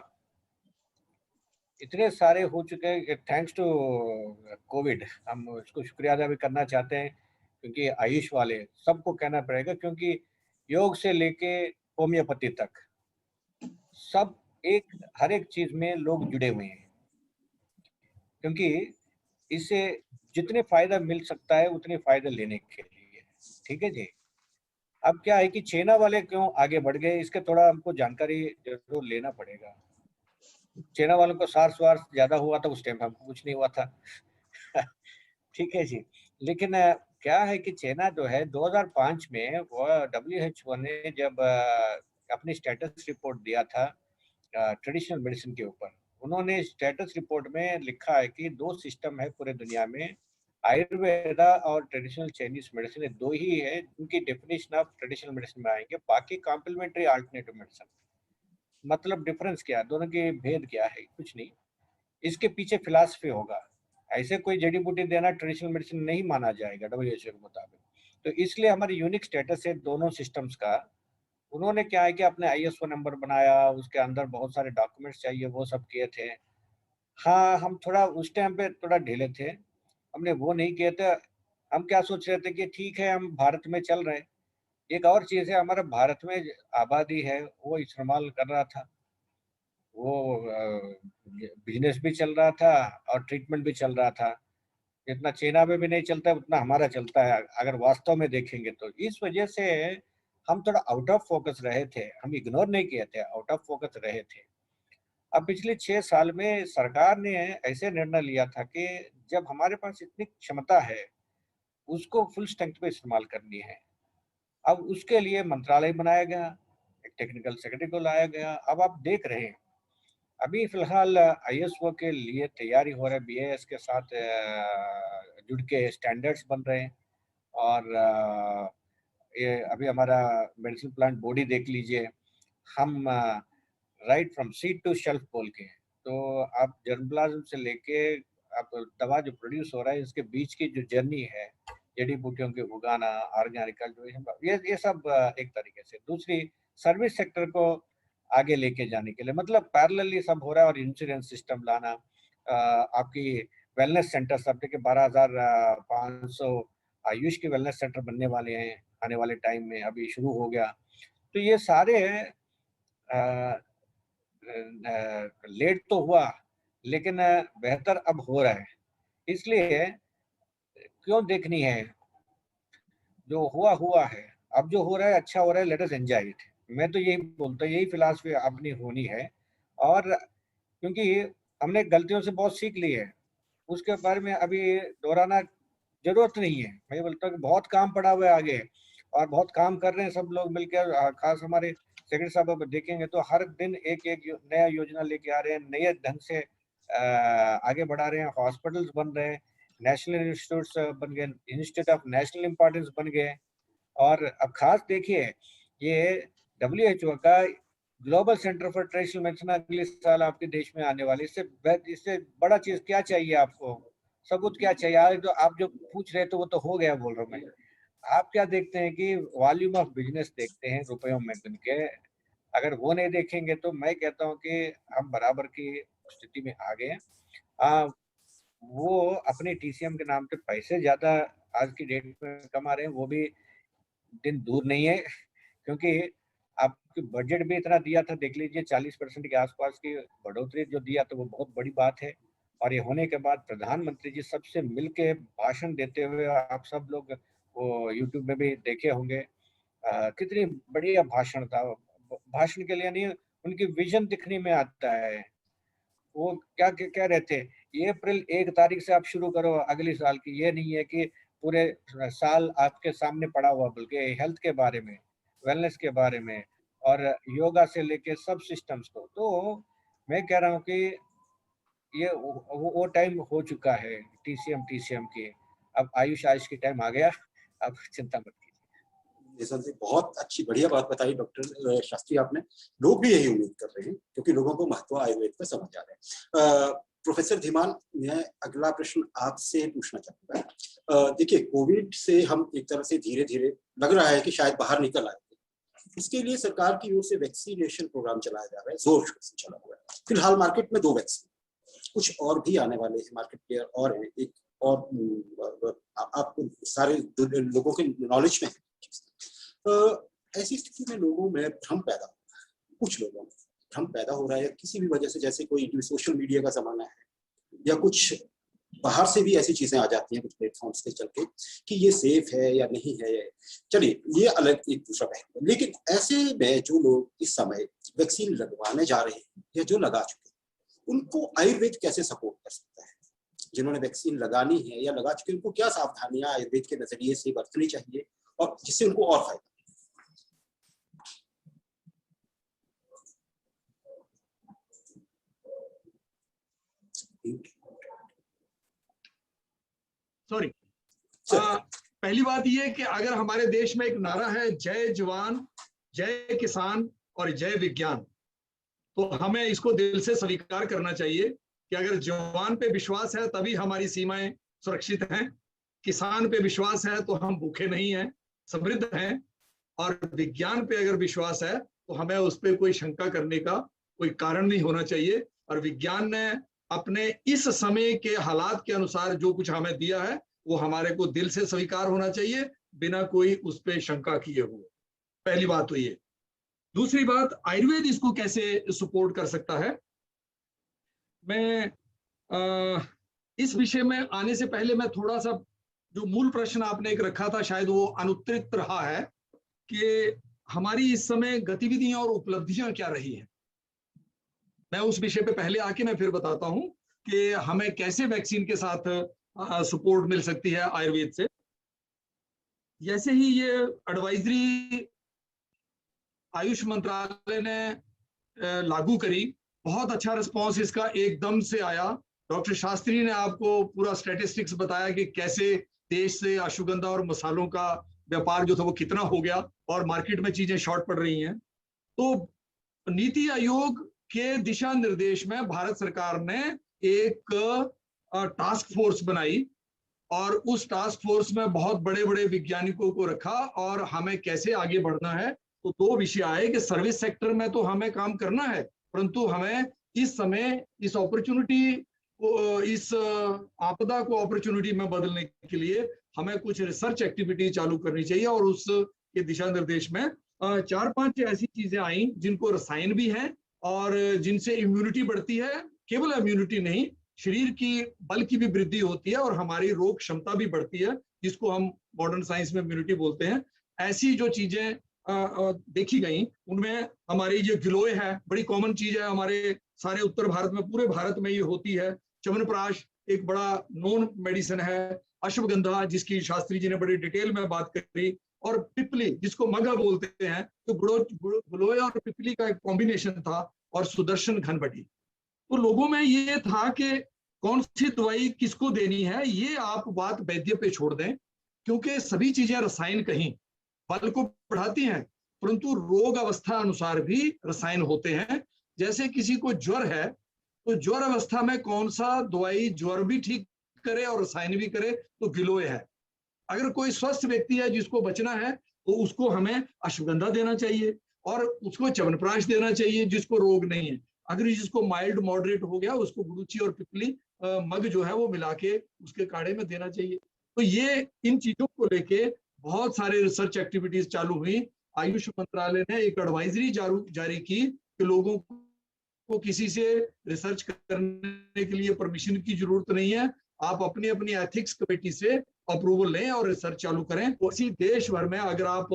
इतने सारे हो चुके हैं। थैंक्स टू कोविड, हम इसको शुक्रिया अदा भी करना चाहते हैं, क्योंकि आयुष वाले सबको कहना पड़ेगा, क्योंकि योग से लेके होम्योपैथी तक सब हर एक चीज में लोग जुड़े हुए हैं, क्योंकि इससे जितने फायदा मिल सकता है उतने फायदे लेने के लिए। ठीक है जी। अब क्या है कि चाइना वाले क्यों आगे बढ़ गए, इसके थोड़ा हमको जानकारी जरूर लेना पड़ेगा। चाइना वालों को सार्स वार्स ज्यादा हुआ था, उस टाइम हमको कुछ नहीं हुआ था। ठीक है जी। लेकिन क्या है कि चाइना जो है 2005 में वो WHO ने जब अपनी स्टेटस रिपोर्ट दिया था ट्रेडिशनल मेडिसिन के ऊपर, उन्होंने स्टेटस रिपोर्ट में लिखा है कि 2 सिस्टम है पूरे दुनिया में, आयुर्वेदा और ट्रेडिशनल चाइनीज मेडिसिन, ये 2 ही है उनकी डेफिनेशन ऑफ ट्रेडिशनल मेडिसिन में आएंगे, बाकी कॉम्प्लीमेंट्री अल्टरनेटिव मेडिसिन। मतलब डिफरेंस क्या है, दोनों के भेद क्या है? कुछ नहीं, इसके पीछे फिलॉसफी होगा। ऐसे कोई जड़ी बूटी देना ट्रेडिशनल मेडिसिन नहीं माना जाएगा WHO के मुताबिक। तो इसलिए हमारी यूनिक स्टेटस है दोनों सिस्टम्स का। उन्होंने क्या है कि अपने ISO नंबर बनाया, उसके अंदर बहुत सारे डॉक्यूमेंट्स चाहिए, वो सब किए थे। हाँ, हम थोड़ा उस टाइम पे थोड़ा ढीले थे, हमने वो नहीं किए थे। हम क्या सोच रहे थे कि ठीक है, हम भारत में चल रहे हैं। एक और चीज़ है, हमारा भारत में आबादी है वो इस्तेमाल कर रहा था, वो बिजनेस भी चल रहा था और ट्रीटमेंट भी चल रहा था। जितना चाइना में भी नहीं चलता है उतना हमारा चलता है, अगर वास्तव में देखेंगे तो। इस वजह से हम थोड़ा आउट ऑफ फोकस रहे थे, हम इग्नोर नहीं किए थे, आउट ऑफ फोकस रहे थे। अब पिछले 6 साल में सरकार ने ऐसे निर्णय लिया था कि जब हमारे पास इतनी क्षमता है, उसको फुल स्ट्रेंथ पे इस्तेमाल करनी है। अब उसके लिए मंत्रालय बनाया गया, एक टेक्निकल सेक्रेटरी को लाया गया। अब आप देख रहे हैं, अभी फिलहाल ISO के लिए तैयारी हो रहा है, BIS के साथ जुड़ के स्टैंडर्ड्स बन रहे हैं। और ये अभी हमारा मेडिसिन प्लांट बॉडी देख लीजिए, हम right from seed to shelf बोल के, तो आप जर्मप्लाज्म से लेके आप दवा जो प्रोड्यूस हो रहा है, इसके बीच की जो जर्नी है, जड़ी बूटियों के उगाना, ऑर्गेनिकल जो ये सब एक तरीके से। दूसरी, सर्विस सेक्टर को आगे लेके जाने के लिए, मतलब पैरेलली सब हो रहा है। और इंश्योरेंस सिस्टम लाना, आपकी वेलनेस सेंटर सब के 12,500 आयुष के वेलनेस सेंटर बनने वाले हैं आने वाले टाइम में, अभी शुरू हो गया। तो ये सारे लेट तो हुआ, लेकिन बेहतर अब हो रहा है। इसलिए क्यों देखनी है, जो हुआ हुआ है, अब जो हो रहा है अच्छा हो रहा है, लेट अस एंजॉय इट। मैं तो यही बोलता हूँ, यही फिलॉसफी अपनी होनी है। और क्योंकि हमने गलतियों से बहुत सीख ली है, उसके बारे में अभी दोहराना जरूरत नहीं है। मैं बोलता हूँ कि बहुत काम पड़ा हुआ है आगे, और बहुत काम कर रहे हैं सब लोग मिलकर। खास हमारे सेक्रेटरी साहब अब देखेंगे तो हर दिन एक नया योजना लेके आ रहे हैं, नए ढंग से आगे बढ़ा रहे हैं। हॉस्पिटल्स बन रहे हैं, नेशनल इंस्टीट्यूट्स बन गए, इंस्टीट्यूट ऑफ नेशनल इंपॉर्टेंस बन गए। और अब खास देखिए ये WHO का global centre for traditional medicine अगले साल आपके देश में आने वाले, इससे बड़ा चीज क्या चाहिए आपको? सबूत क्या चाहिए? आज जो आप जो पूछ रहे तो वो तो हो गया बोल रहा हूँ मैं। आप क्या देखते हैं कि वॉल्यूम ऑफ बिजनेस देखते हैं रुपयों में गिन के, अगर वो नहीं देखेंगे तो मैं कहता हूँ कि हम बराबर की स्थिति में आ गए हैं। वो अपने TCM के नाम पे पैसे ज्यादा आज की डेट में कमा रहे हैं, वो भी दिन दूर नहीं है, क्योंकि आपके बजट भी इतना दिया था, देख लीजिए 40% के आसपास की बढ़ोतरी जो दिया तो वो बहुत बड़ी बात है। और ये होने के बाद प्रधानमंत्री जी सबसे मिलके भाषण देते हुए आप सब लोग वो YouTube में भी देखे होंगे, कितनी बढ़िया भाषण था। भाषण के लिए नहीं, उनकी विजन दिखने में आता है। वो क्या कह रहे थे, ये अप्रैल 1 तारीख से आप शुरू करो अगले साल की, ये नहीं है कि पूरे साल आपके सामने पड़ा हुआ, बल्कि हेल्थ के बारे में, वेलनेस के बारे में और योगा से लेके सब सिस्टम्स को। तो मैं कह रहा हूँ कि ये वो टाइम हो चुका है TCM की, अब आयुष की टाइम आ गया, अब चिंता मत कीजिए। निशंक जी बहुत अच्छी बढ़िया बात बताई डॉक्टर शास्त्री आपने। लोग भी यही उम्मीद कर रहे हैं क्योंकि लोगों को महत्व आयुर्वेद का समझ आ रहा है। प्रोफेसर धीमान, मैं अगला प्रश्न आपसे पूछना चाहूंगा। देखिए कोविड से हम एक तरह से धीरे धीरे लग रहा है कि शायद बाहर निकल आए। इसके लिए सरकार की ओर से वैक्सीनेशन प्रोग्राम चलाया जा रहा है, जोर शोर से चला हुआ है। फिलहाल मार्केट में 2 वैक्सीन, कुछ और भी आने वाले हैं, मार्केट प्लेयर और है, एक और आपको सारे लोगों के नॉलेज में है। ऐसी स्थिति में लोगों में भ्रम पैदा हो रहा है, कुछ लोगों में भ्रम पैदा हो रहा है किसी भी वजह से, जैसे कोई सोशल मीडिया का जमाना है या कुछ बाहर से भी ऐसी चीजें आ जाती हैं कुछ प्लेटफॉर्म्स के चलते कि ये सेफ है या नहीं है। चलिए ये अलग एक दूसरा पहलू है, लेकिन ऐसे में जो लोग इस समय वैक्सीन लगवाने जा रहे हैं या जो लगा चुके हैं, उनको आयुर्वेद कैसे सपोर्ट कर सकता है? जिन्होंने वैक्सीन लगानी है या लगा चुके हैं, उनको क्या सावधानियां आयुर्वेद के नजरिए से बरतनी चाहिए और जिससे उनको और फायदा? सॉरी, पहली बात यह कि अगर हमारे देश में एक नारा है जय जवान, जय किसान और जय विज्ञान, तो हमें इसको दिल से स्वीकार करना चाहिए कि अगर जवान पे विश्वास है तभी हमारी सीमाएं सुरक्षित हैं, किसान पे विश्वास है तो हम भूखे नहीं हैं, समृद्ध हैं, और विज्ञान पे अगर विश्वास है तो हमें उस पर कोई शंका करने का कोई कारण नहीं होना चाहिए। और विज्ञान ने अपने इस समय के हालात के अनुसार जो कुछ हमें दिया है वो हमारे को दिल से स्वीकार होना चाहिए, बिना कोई उस पर शंका किए हुए। पहली बात तो ये। दूसरी बात, आयुर्वेद इसको कैसे सपोर्ट कर सकता है? मैं इस विषय में आने से पहले मैं थोड़ा सा, जो मूल प्रश्न आपने एक रखा था शायद वो अनुत्तरित रहा है कि हमारी इस समय गतिविधियां और उपलब्धियां क्या रही हैं। मैं उस विषय पे पहले आके मैं फिर बताता हूं कि हमें कैसे वैक्सीन के साथ सपोर्ट मिल सकती है आयुर्वेद से। जैसे ही ये एडवाइजरी आयुष मंत्रालय ने लागू करी, बहुत अच्छा रिस्पॉन्स इसका एकदम से आया। डॉक्टर शास्त्री ने आपको पूरा स्टैटिस्टिक्स बताया कि कैसे देश से अश्वगंधा और मसालों का व्यापार जो था वो कितना हो गया और मार्केट में चीजें शॉर्ट पड़ रही हैं। तो नीति आयोग के दिशा निर्देश में भारत सरकार ने एक टास्क फोर्स बनाई और उस टास्क फोर्स में बहुत बड़े बड़े वैज्ञानिकों को रखा और हमें कैसे आगे बढ़ना है। तो 2 विषय आए कि सर्विस सेक्टर में तो हमें काम करना है, परंतु हमें इस समय इस अपॉर्चुनिटी को, इस आपदा को अपॉर्चुनिटी में बदलने के लिए हमें कुछ रिसर्च एक्टिविटी चालू करनी चाहिए। और उसके दिशा निर्देश में 4-5 ऐसी चीजें आई जिनको रसायन भी है और जिनसे इम्यूनिटी बढ़ती है, केवल इम्यूनिटी नहीं, शरीर की बल की भी वृद्धि होती है और हमारी रोग क्षमता भी बढ़ती है, जिसको हम मॉडर्न साइंस में इम्यूनिटी बोलते हैं। ऐसी जो चीजें देखी गई उनमें हमारी ये गिलोय है, बड़ी कॉमन चीज है, हमारे सारे उत्तर भारत में, पूरे भारत में ये होती है। च्यवनप्राश एक बड़ा नोन मेडिसिन है। अश्वगंधा जिसकी शास्त्री जी ने बड़ी डिटेल में बात करी, और पिपली, जिसको मगह बोलते हैं, तो गिलोय और पिपली का एक कॉम्बिनेशन था, और सुदर्शन घनबटी। तो लोगों में ये था कि कौन सी दवाई किसको देनी है, ये आप बात वैद्य पे छोड़ दें, क्योंकि सभी चीजें रसायन कहीं बल को बढ़ाती हैं, परंतु रोग अवस्था अनुसार भी रसायन होते हैं। जैसे किसी को ज्वर है, तो ज्वर अवस्था में कौन सा दवाई ज्वर भी ठीक करे और रसायन भी करे, तो गिलोय है। अगर कोई स्वस्थ व्यक्ति है जिसको बचना है, तो उसको हमें अश्वगंधा देना चाहिए, और उसको च्यवनप्राश देना चाहिए जिसको रोग नहीं है। अगर जिसको माइल्ड मॉडरेट हो गया, उसको गुरुची और पिपली मग जो है वो मिला के उसके काढ़े में देना चाहिए। तो ये इन चीजों को लेके बहुत सारे रिसर्च एक्टिविटीज चालू हुई। आयुष मंत्रालय ने एक एडवाइजरी जारी की कि लोगों को किसी से रिसर्च करने के लिए परमिशन की जरूरत नहीं है, आप अपनी अपनी एथिक्स कमेटी से अप्रूवल लें और रिसर्च चालू करें। तो इसी देश भर में अगर आप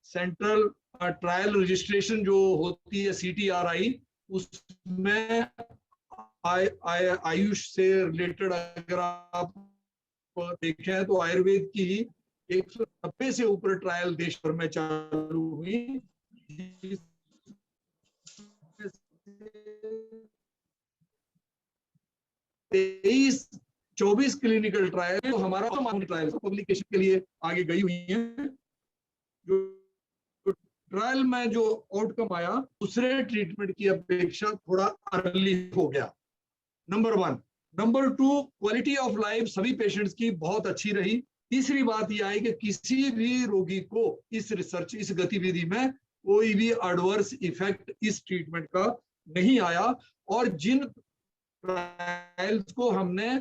सेंट्रल ट्रायल रजिस्ट्रेशन जो होती है CTRI, उसमें आयुष से रिलेटेड अगर आप देखें तो आयुर्वेद की 190 से ऊपर ट्रायल देश भर में चालू हुई। 24 क्लिनिकल ट्रायल तो हमारा ट्रायल पब्लिकेशन के लिए आगे गई हुई है। जो ट्रायल में जो आउटकम आया, दूसरे ट्रीटमेंट की अपेक्षा थोड़ा अर्ली हो गया, number 1। Number 2, quality of life सभी पेशेंट्स की बहुत अच्छी रही। तीसरी बात यह आई कि किसी भी रोगी को इस रिसर्च, इस गतिविधि में कोई भी एडवर्स इफेक्ट इस ट्रीटमेंट का नहीं आया। और जिन ट्रायल्स को हमने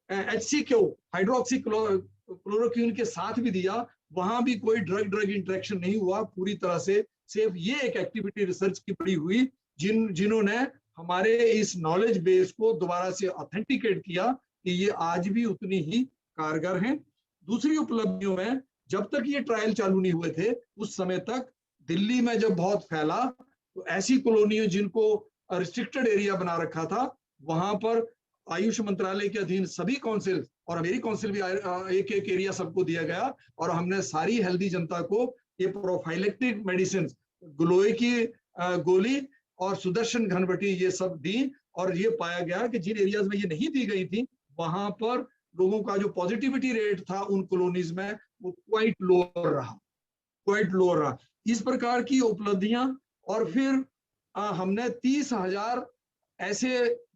HCQ हाइड्रोक्सी क्लोरोक्विन के साथ भी दिया, वहां भी कोई ड्रग इंटरेक्शन नहीं हुआ, पूरी तरह से सेफ। ये एक एक्टिविटी रिसर्च की बड़ी हुई, जिन्होंने हमारे इस नॉलेज बेस को दोबारा से ऑथेंटिकेट किया कि ये आज भी उतनी ही कारगर हैं। दूसरी उपलब्धियों में, जब तक ये ट्रायल चालू नहीं हुए थे, उस समय तक दिल्ली में जब बहुत फैला, तो ऐसी कॉलोनियों जिनको रिस्ट्रिक्टेड एरिया बना रखा था, वहां पर आयुष मंत्रालय के अधीन सभी काउंसिल और मेरी काउंसिल भी एक एरिया सबको दिया गया, और हमने सारी हेल्दी जनता को ये प्रोफाइलेक्टिक मेडिसिन, गिलोय की गोली और सुदर्शन घनबटी ये सब दी। और ये पाया गया कि जिन एरियाज में ये नहीं दी गई थी, वहां पर लोगों का जो पॉजिटिविटी रेट था उन कॉलोनीज में वो क्वाइट लो रहा। इस प्रकार की उपलब्धियां। और फिर हमने 30,000 ऐसे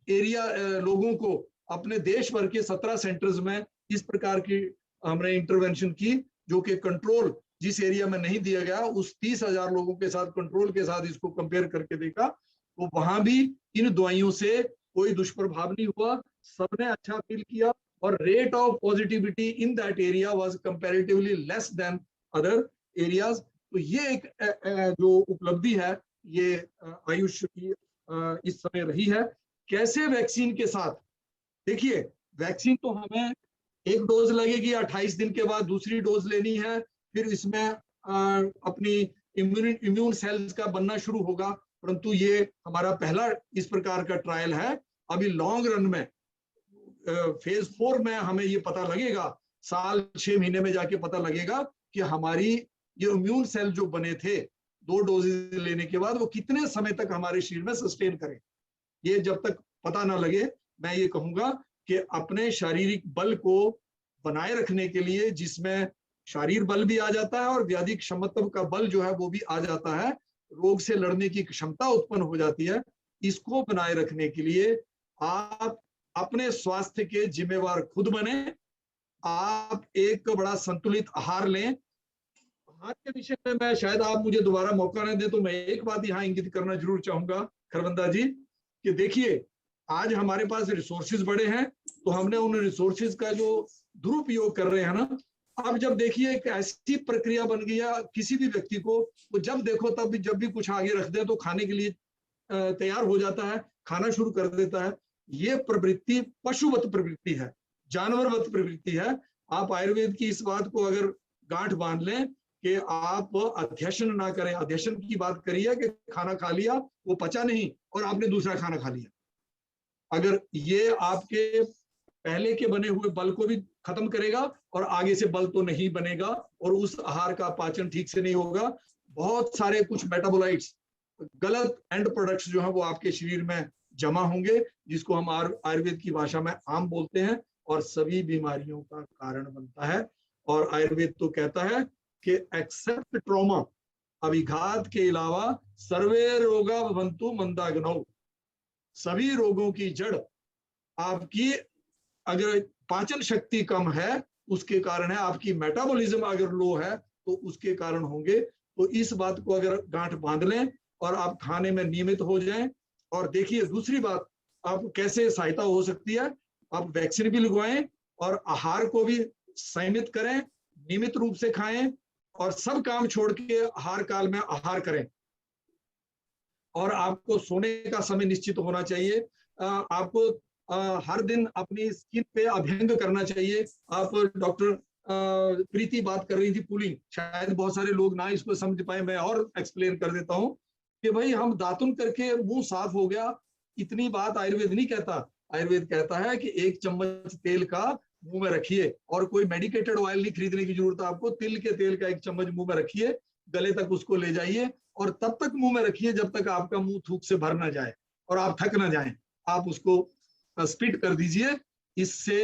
एरिया लोगों को अपने देश भर के 17 सेंटर्स में इस प्रकार की हमने इंटरवेंशन की, जो कि कंट्रोल जिस एरिया में नहीं दिया गया, उस 30,000 लोगों के साथ कंट्रोल के साथ इसको कंपेयर करके देखा, तो वहां भी इन दवाइयों से कोई दुष्प्रभाव नहीं हुआ, सबने अच्छा फील किया। और rate of positivity in that area was comparatively less than other areas. तो ये एक जो उपलब्धि है, ये आयुष की इस समय रही है। कैसे वैक्सीन के साथ, देखिए वैक्सीन तो हमें एक डोज लगेगी, 28 दिन के बाद दूसरी डोज लेनी है, फिर इसमें अपनी इम्यून सेल्स का बनना शुरू होगा। परंतु ये हमारा पहला इस प्रकार का ट्रायल है। अभी लॉन्ग रन में फेज 4 में हमें ये पता लगेगा, साल 6 महीने में जाके पता लगेगा कि हमारी ये इम्यून सेल जो बने थे 2 डोजेज लेने के बाद, वो कितने समय तक हमारे शरीर में सस्टेन करें। ये जब तक पता ना लगे, मैं ये कहूंगा कि अपने शारीरिक बल को बनाए रखने के लिए, जिसमें शारीर बल भी आ जाता है और व्याधि क्षमता का बल जो है वो भी आ जाता है, रोग से लड़ने की क्षमता उत्पन्न हो जाती है, इसको बनाए रखने के लिए आप अपने स्वास्थ्य के जिम्मेवार खुद बने। आप एक बड़ा संतुलित आहार लें। आहार के विषय में मैं, शायद आप मुझे दोबारा मौका न दें तो मैं एक बात यहाँ इंगित करना जरूर चाहूंगा खरबंदा जी, कि देखिए आज हमारे पास रिसोर्सेज बड़े हैं, तो हमने उन रिसोर्सेज का जो दुरुपयोग कर रहे हैं ना, अब जब देखिए एक ऐसी प्रक्रिया बन गई है, किसी भी व्यक्ति को वो जब देखो तब भी, जब भी कुछ आगे रख दे तो खाने के लिए तैयार हो जाता है, खाना शुरू कर देता है। ये प्रवृत्ति पशुवत प्रवृत्ति है, जानवरवत प्रवृत्ति है। आप आयुर्वेद की इस बात को अगर गांठ बांध लें कि आप अध्यशन ना करें, अध्यशन की बात करिए कि खाना खा लिया, वो पचा नहीं और आपने दूसरा खाना खा लिया, अगर ये आपके पहले के बने हुए बल को भी खत्म करेगा और आगे से बल तो नहीं बनेगा और उस आहार का पाचन ठीक से नहीं होगा। बहुत सारे कुछ मेटाबोलाइट्स, गलत एंड प्रोडक्ट्स जो है वो आपके शरीर में जमा होंगे, जिसको हम आयुर्वेद की भाषा में आम बोलते हैं, और सभी बीमारियों का कारण बनता है। और आयुर्वेद तो कहता है कि एक्सेप्ट ट्रॉमा, अभिघात के अलावा सर्वे रोगा भवन्तु मंदाग्नौ, सभी रोगों की जड़ आपकी अगर पाचन शक्ति कम है उसके कारण है, आपकी मेटाबॉलिज्म अगर लो है तो उसके कारण होंगे। तो इस बात को अगर गांठ बांध लें और आप खाने में नियमित हो जाएं। और देखिए दूसरी बात, आप कैसे सहायता हो सकती है, आप वैक्सीन भी लगवाएं और आहार को भी संयमित करें, नियमित रूप से खाएं और सब काम छोड़ के आहार काल में आहार करें। और आपको सोने का समय निश्चित होना चाहिए। आपको हर दिन अपनी स्किन पे अभ्यंग करना चाहिए। आप डॉक्टर प्रीति बात कर रही थी पुलिंग, शायद बहुत सारे लोग ना इसको समझ पाए, मैं और एक्सप्लेन कर देता हूँ कि भाई हम दातुन करके मुंह साफ हो गया, इतनी बात आयुर्वेद नहीं कहता। आयुर्वेद कहता है कि 1 चम्मच तेल का मुंह में रखिए, और कोई मेडिकेटेड ऑयल नहीं खरीदने की जरूरत है आपको, तिल के तेल का 1 चम्मच मुंह में रखिए, गले तक उसको ले जाइए और तब तक मुंह में रखिए जब तक आपका मुंह थूक से भर ना जाए और आप थक ना जाए। आप उसको स्पिट कर दीजिए। इससे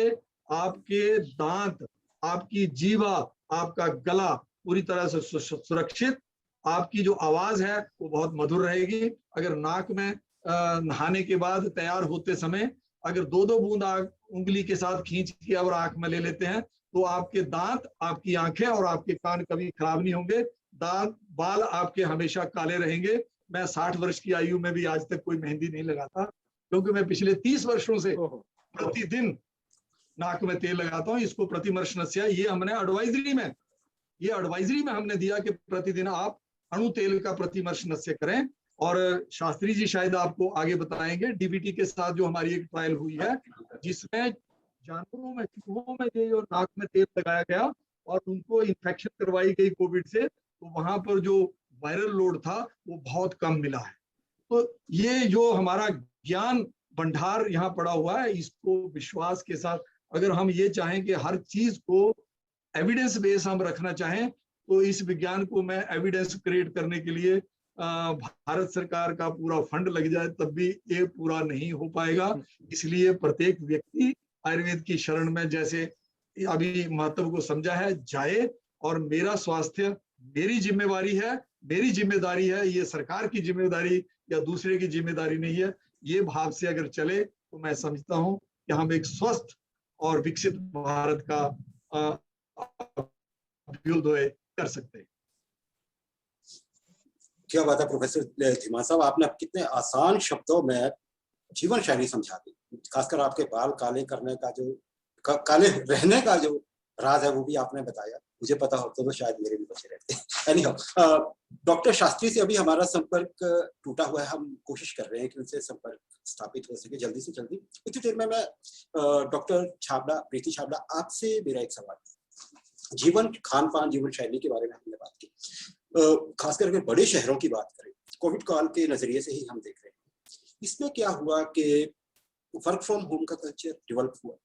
आपके दांत, आपकी जीवा, आपका गला पूरी तरह से सुरक्षित, आपकी जो आवाज है वो बहुत मधुर रहेगी। अगर नाक में नहाने के बाद तैयार होते समय अगर 2-2 बूंद उंगली के साथ खींच के और आंख में ले लेते हैं तो आपके दांत, आपकी आंखें और आपके कान कभी खराब नहीं होंगे। दांत, बाल आपके हमेशा काले रहेंगे। मैं 60 वर्ष की आयु में भी आज तक कोई मेहंदी नहीं लगाता, क्योंकि मैं पिछले 30 वर्षों से प्रतिदिन नाक में तेल लगाता हूँ। इसको प्रतिमर्शनस्य, ये हमने एडवाइजरी में हमने दिया कि प्रतिदिन आप अणु तेल का प्रतिमर्शनस्य करें। और शास्त्री जी शायद आपको आगे बताएंगे, डीबीटी के साथ जो हमारी एक ट्रायल हुई है जिसमें जानवरों में, चूहों में जो नाक में तेल लगाया गया और उनको इन्फेक्शन करवाई गई कोविड से, तो वहां पर जो वायरल लोड था वो बहुत कम मिला है। तो ये जो हमारा ज्ञान भंडार यहाँ पड़ा हुआ है, इसको विश्वास के साथ अगर हम ये चाहें कि हर चीज को एविडेंस बेस हम रखना चाहें, तो इस विज्ञान को मैं एविडेंस क्रिएट करने के लिए भारत सरकार का पूरा फंड लग जाए तब भी ये पूरा नहीं हो पाएगा। इसलिए प्रत्येक व्यक्ति आयुर्वेद की शरण में, जैसे अभी महत्व को समझा है, जाए और मेरा स्वास्थ्य मेरी जिम्मेवारी है, मेरी जिम्मेदारी है, ये सरकार की जिम्मेदारी या दूसरे की जिम्मेदारी नहीं है। ये भाव से अगर चले तो मैं समझता हूँ कि हम एक स्वस्थ और विकसित भारत का अभ्युदय कर सकते हैं। क्या बात है प्रोफेसर धीमान साहब, आपने कितने आसान शब्दों में जीवन शैली समझा दी। खासकर आपके बाल काले करने का जो काले रहने का जो राज है वो भी आपने बताया। मुझे पता होता तो शायद मेरे भी बचे रहते। एनीहाउ, डॉक्टर शास्त्री से अभी हमारा संपर्क टूटा हुआ है। हम कोशिश कर रहे हैं कि उनसे संपर्क स्थापित हो सके जल्दी से जल्दी। इतनी देर में मैं डॉक्टर छाबड़ा, प्रीति छाबड़ा, आपसे मेरा एक सवाल, जीवन खान पान, जीवन शैली के बारे में हमने बात की, खासकर अगर बड़े शहरों की बात करें, कोविड काल के नजरिए से ही हम देख रहे हैं, इसमें क्या हुआ कि वर्क फ्रॉम होम का कल्चर डेवलप हुआ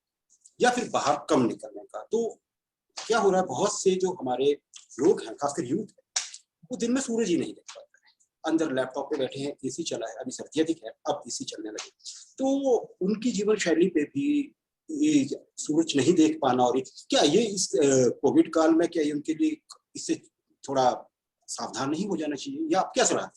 या फिर बाहर कम निकलने का। तो क्या हो रहा है, बहुत से जो हमारे लोग हैं, खासकर यूथ है, वो दिन में सूरज ही नहीं देख पाते हैं, अंदर लैपटॉप पे बैठे हैं, एसी चला है, अभी सर्दी अधिक है, अब एसी चलने लगे, तो उनकी जीवन शैली पे भी ये सूरज नहीं देख पाना, और क्या ये इस कोविड काल में क्या ये उनके लिए इससे थोड़ा सावधान नहीं हो जाना चाहिए, या आप क्या सलाह?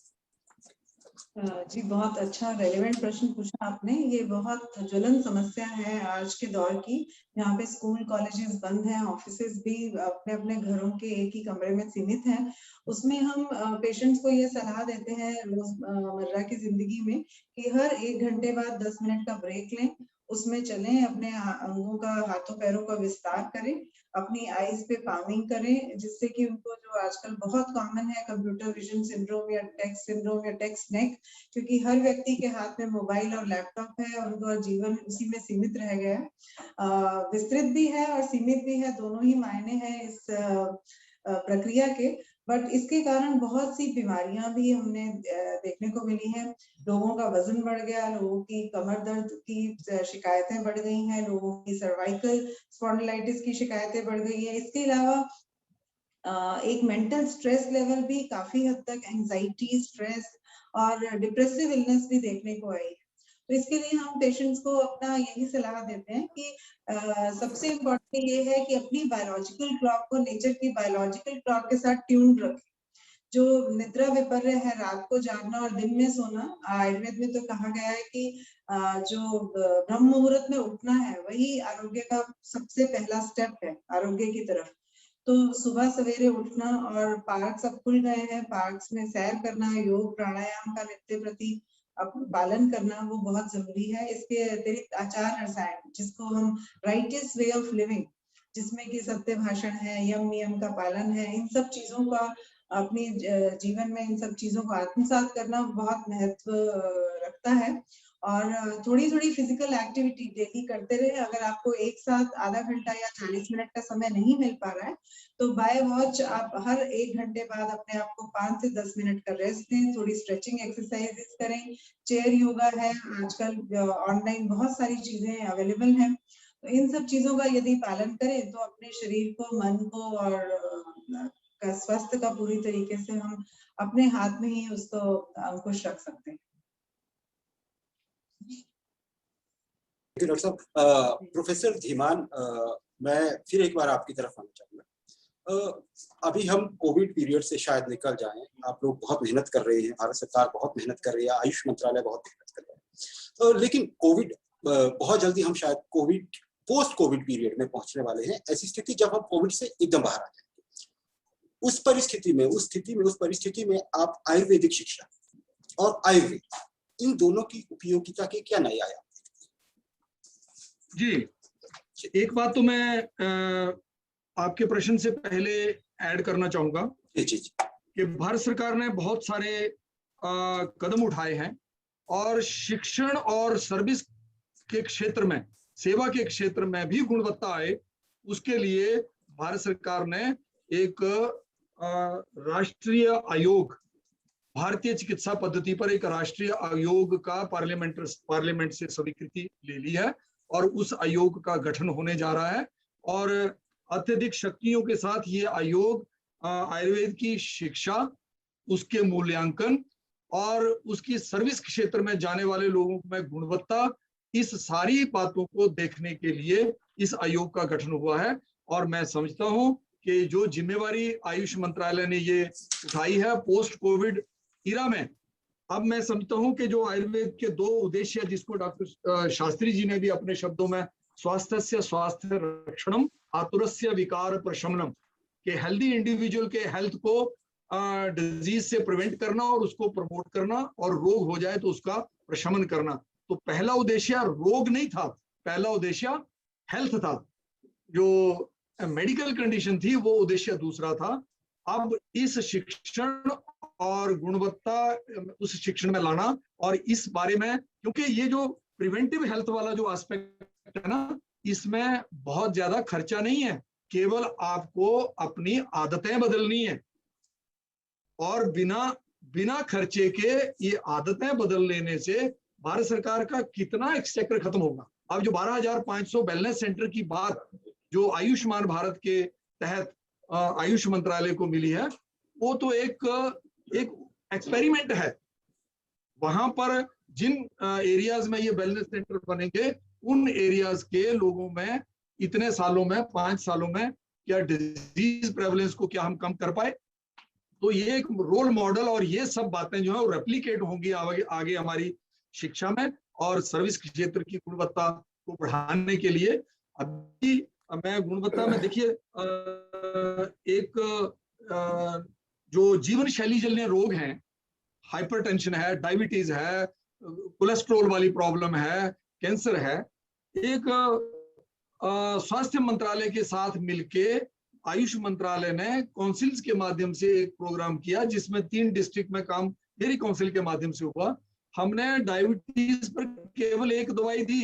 जी, बहुत अच्छा रेलेवेंट प्रश्न पूछा आपने। ये बहुत ज्वलन समस्या है आज के दौर की। यहाँ पे स्कूल कॉलेजेस बंद हैं, ऑफिसेज भी अपने अपने घरों के एक ही कमरे में सीमित हैं। उसमें हम पेशेंट्स को ये सलाह देते हैं रोजमर्रा की जिंदगी में कि हर 1 घंटे बाद 10 मिनट का ब्रेक लें, उसमें चलें, अपने अंगों का, हाथों पैरों का विस्तार करें, अपनी आईज पे पामिंग करें, जिससे कि उनको जो आजकल बहुत कॉमन है कंप्यूटर विजन सिंड्रोम या टेक्स्ट नेक, क्योंकि हर व्यक्ति के हाथ में मोबाइल और लैपटॉप है और उनका जीवन उसी में सीमित रह गया है। विस्तृत भी है और सीमित भी है, दोनों ही मायने हैं इस प्रक्रिया के। बट इसके कारण बहुत सी बीमारियां भी हमने देखने को मिली हैं। लोगों का वजन बढ़ गया, लोगों की कमर दर्द की शिकायतें बढ़ गई हैं, लोगों की सर्वाइकल स्पॉन्डिलाइटिस की शिकायतें बढ़ गई है। इसके अलावा एक मेंटल स्ट्रेस लेवल भी काफी हद तक एंजाइटी, स्ट्रेस और डिप्रेसिव इलनेस भी देखने को आई है। तो इसके लिए हम पेशेंट्स को अपना यही सलाह देते हैं कि सबसे इम्पोर्टेंट ये है कि अपनी बायोलॉजिकल क्लॉक को नेचर की बायोलॉजिकल क्लॉक के साथ ट्यून रखें। जो निद्रा विपर्य है, रात को जागना और दिन में सोना, आयुर्वेद में तो कहा गया है कि जो ब्रह्म मुहूर्त में उठना है वही आरोग्य का सबसे पहला स्टेप है आरोग्य की तरफ। तो सुबह सवेरे उठना, और पार्क अब खुल गए हैं, पार्क्स में सैर करना, योग प्राणायाम का नित्य प्रति पालन करना वो बहुत जरूरी है। इसके अतिरिक्त आचार रसायन, जिसको हम राइटियस वे ऑफ लिविंग, जिसमें कि सत्य भाषण है, यम नियम का पालन है, इन सब चीजों का अपने जीवन में इन सब चीजों को आत्मसात करना बहुत महत्व रखता है। और थोड़ी थोड़ी फिजिकल एक्टिविटी डेली करते रहे। अगर आपको एक साथ आधा घंटा या 40 मिनट का समय नहीं मिल पा रहा है तो बाय वॉच आप हर 1 घंटे बाद अपने आप को 5 से 10 मिनट का रेस्ट दें, थोड़ी स्ट्रेचिंग एक्सरसाइजेस करें, चेयर योगा है, आजकल ऑनलाइन बहुत सारी चीजें अवेलेबल हैं। तो इन सब चीजों का यदि पालन करें तो अपने शरीर को, मन को और स्वास्थ्य का पूरी तरीके से हम अपने हाथ में ही उसको अंकुश रख सकते हैं। डॉक्टर साहब, प्रोफेसर धीमान, मैं फिर एक बार आपकी तरफ आना चाहूंगा। अभी हम कोविड पीरियड से शायद निकल जाएं, आप लोग बहुत मेहनत कर रहे हैं, भारत सरकार बहुत मेहनत कर रही है, आयुष मंत्रालय बहुत मेहनत कर रहा है, लेकिन कोविड बहुत जल्दी हम शायद कोविड पोस्ट कोविड पीरियड में पहुंचने वाले हैं। ऐसी स्थिति जब हम कोविड से एकदम बाहर आ जाएंगे, उस परिस्थिति में आप आयुर्वेदिक शिक्षा और आयुर्वेद इन दोनों की उपयोगिता के क्या नए आयाम? जी, एक बात तो मैं आपके प्रश्न से पहले ऐड करना चाहूंगा कि भारत सरकार ने बहुत सारे कदम उठाए हैं और शिक्षण और सर्विस के क्षेत्र में, सेवा के क्षेत्र में भी गुणवत्ता आए, उसके लिए भारत सरकार ने एक राष्ट्रीय आयोग, भारतीय चिकित्सा पद्धति पर एक राष्ट्रीय आयोग का पार्लियामेंट से स्वीकृति ले ली है और उस आयोग का गठन होने जा रहा है। और अत्यधिक शक्तियों के साथ ये आयोग आयुर्वेद की शिक्षा, उसके मूल्यांकन और उसकी सर्विस क्षेत्र में जाने वाले लोगों में गुणवत्ता, इस सारी बातों को देखने के लिए इस आयोग का गठन हुआ है। और मैं समझता हूं कि जो जिम्मेवारी आयुष मंत्रालय ने ये उठाई है पोस्ट कोविड इरा में, अब मैं समझता हूं कि जो आयुर्वेद के 2 उद्देश्य, जिसको डॉक्टर शास्त्री जी ने भी अपने शब्दों में स्वास्थ्य स्वास्थ्य रक्षणम आतुरस्य विकार प्रशमनम, के हेल्दी इंडिविजुअल के हेल्थ को डिजीज से प्रिवेंट करना और उसको प्रमोट करना, और रोग हो जाए तो उसका प्रशमन करना। तो पहला उद्देश्य रोग नहीं था, पहला उद्देश्य हेल्थ था। जो मेडिकल कंडीशन थी वो उद्देश्य दूसरा था। अब इस शिक्षण और गुणवत्ता उस शिक्षण में लाना, और इस बारे में, क्योंकि ये जो प्रिवेंटिव हेल्थ वाला जो एस्पेक्ट है ना, इसमें बहुत ज्यादा खर्चा नहीं है, केवल आपको अपनी आदतें बदलनी है और बिना खर्चे के ये आदतें बदल लेने से भारत सरकार का कितना एक्सचेकर खत्म होगा। अब जो 12,500 वेलनेस सेंटर की बात जो आयुष्मान भारत के तहत आयुष मंत्रालय को मिली है, वो तो एक एक्सपेरिमेंट है। वहां पर जिन एरियाज में ये वेलनेस सेंटर बनेंगे, उन एरियाज के लोगों में इतने सालों में, 5 सालों में, क्या डिजीज प्रेवलेंस को क्या हम कम कर पाए। तो ये एक रोल मॉडल और ये सब बातें जो है वो रेप्लिकेट होंगी आगे हमारी शिक्षा में और सर्विस क्षेत्र की गुणवत्ता को बढ़ाने के लिए। अभी मैं गुणवत्ता में, देखिए, एक जो जीवन शैली जन्य रोग हैं, हाइपरटेंशन है, डायबिटीज है, कोलेस्ट्रॉल वाली प्रॉब्लम है, कैंसर है, एक स्वास्थ्य मंत्रालय के साथ मिलके आयुष मंत्रालय ने काउंसिल्स के माध्यम से एक प्रोग्राम किया, जिसमें 3 डिस्ट्रिक्ट में काम मेरी काउंसिल के माध्यम से हुआ। हमने डायबिटीज पर केवल 1 दवाई दी,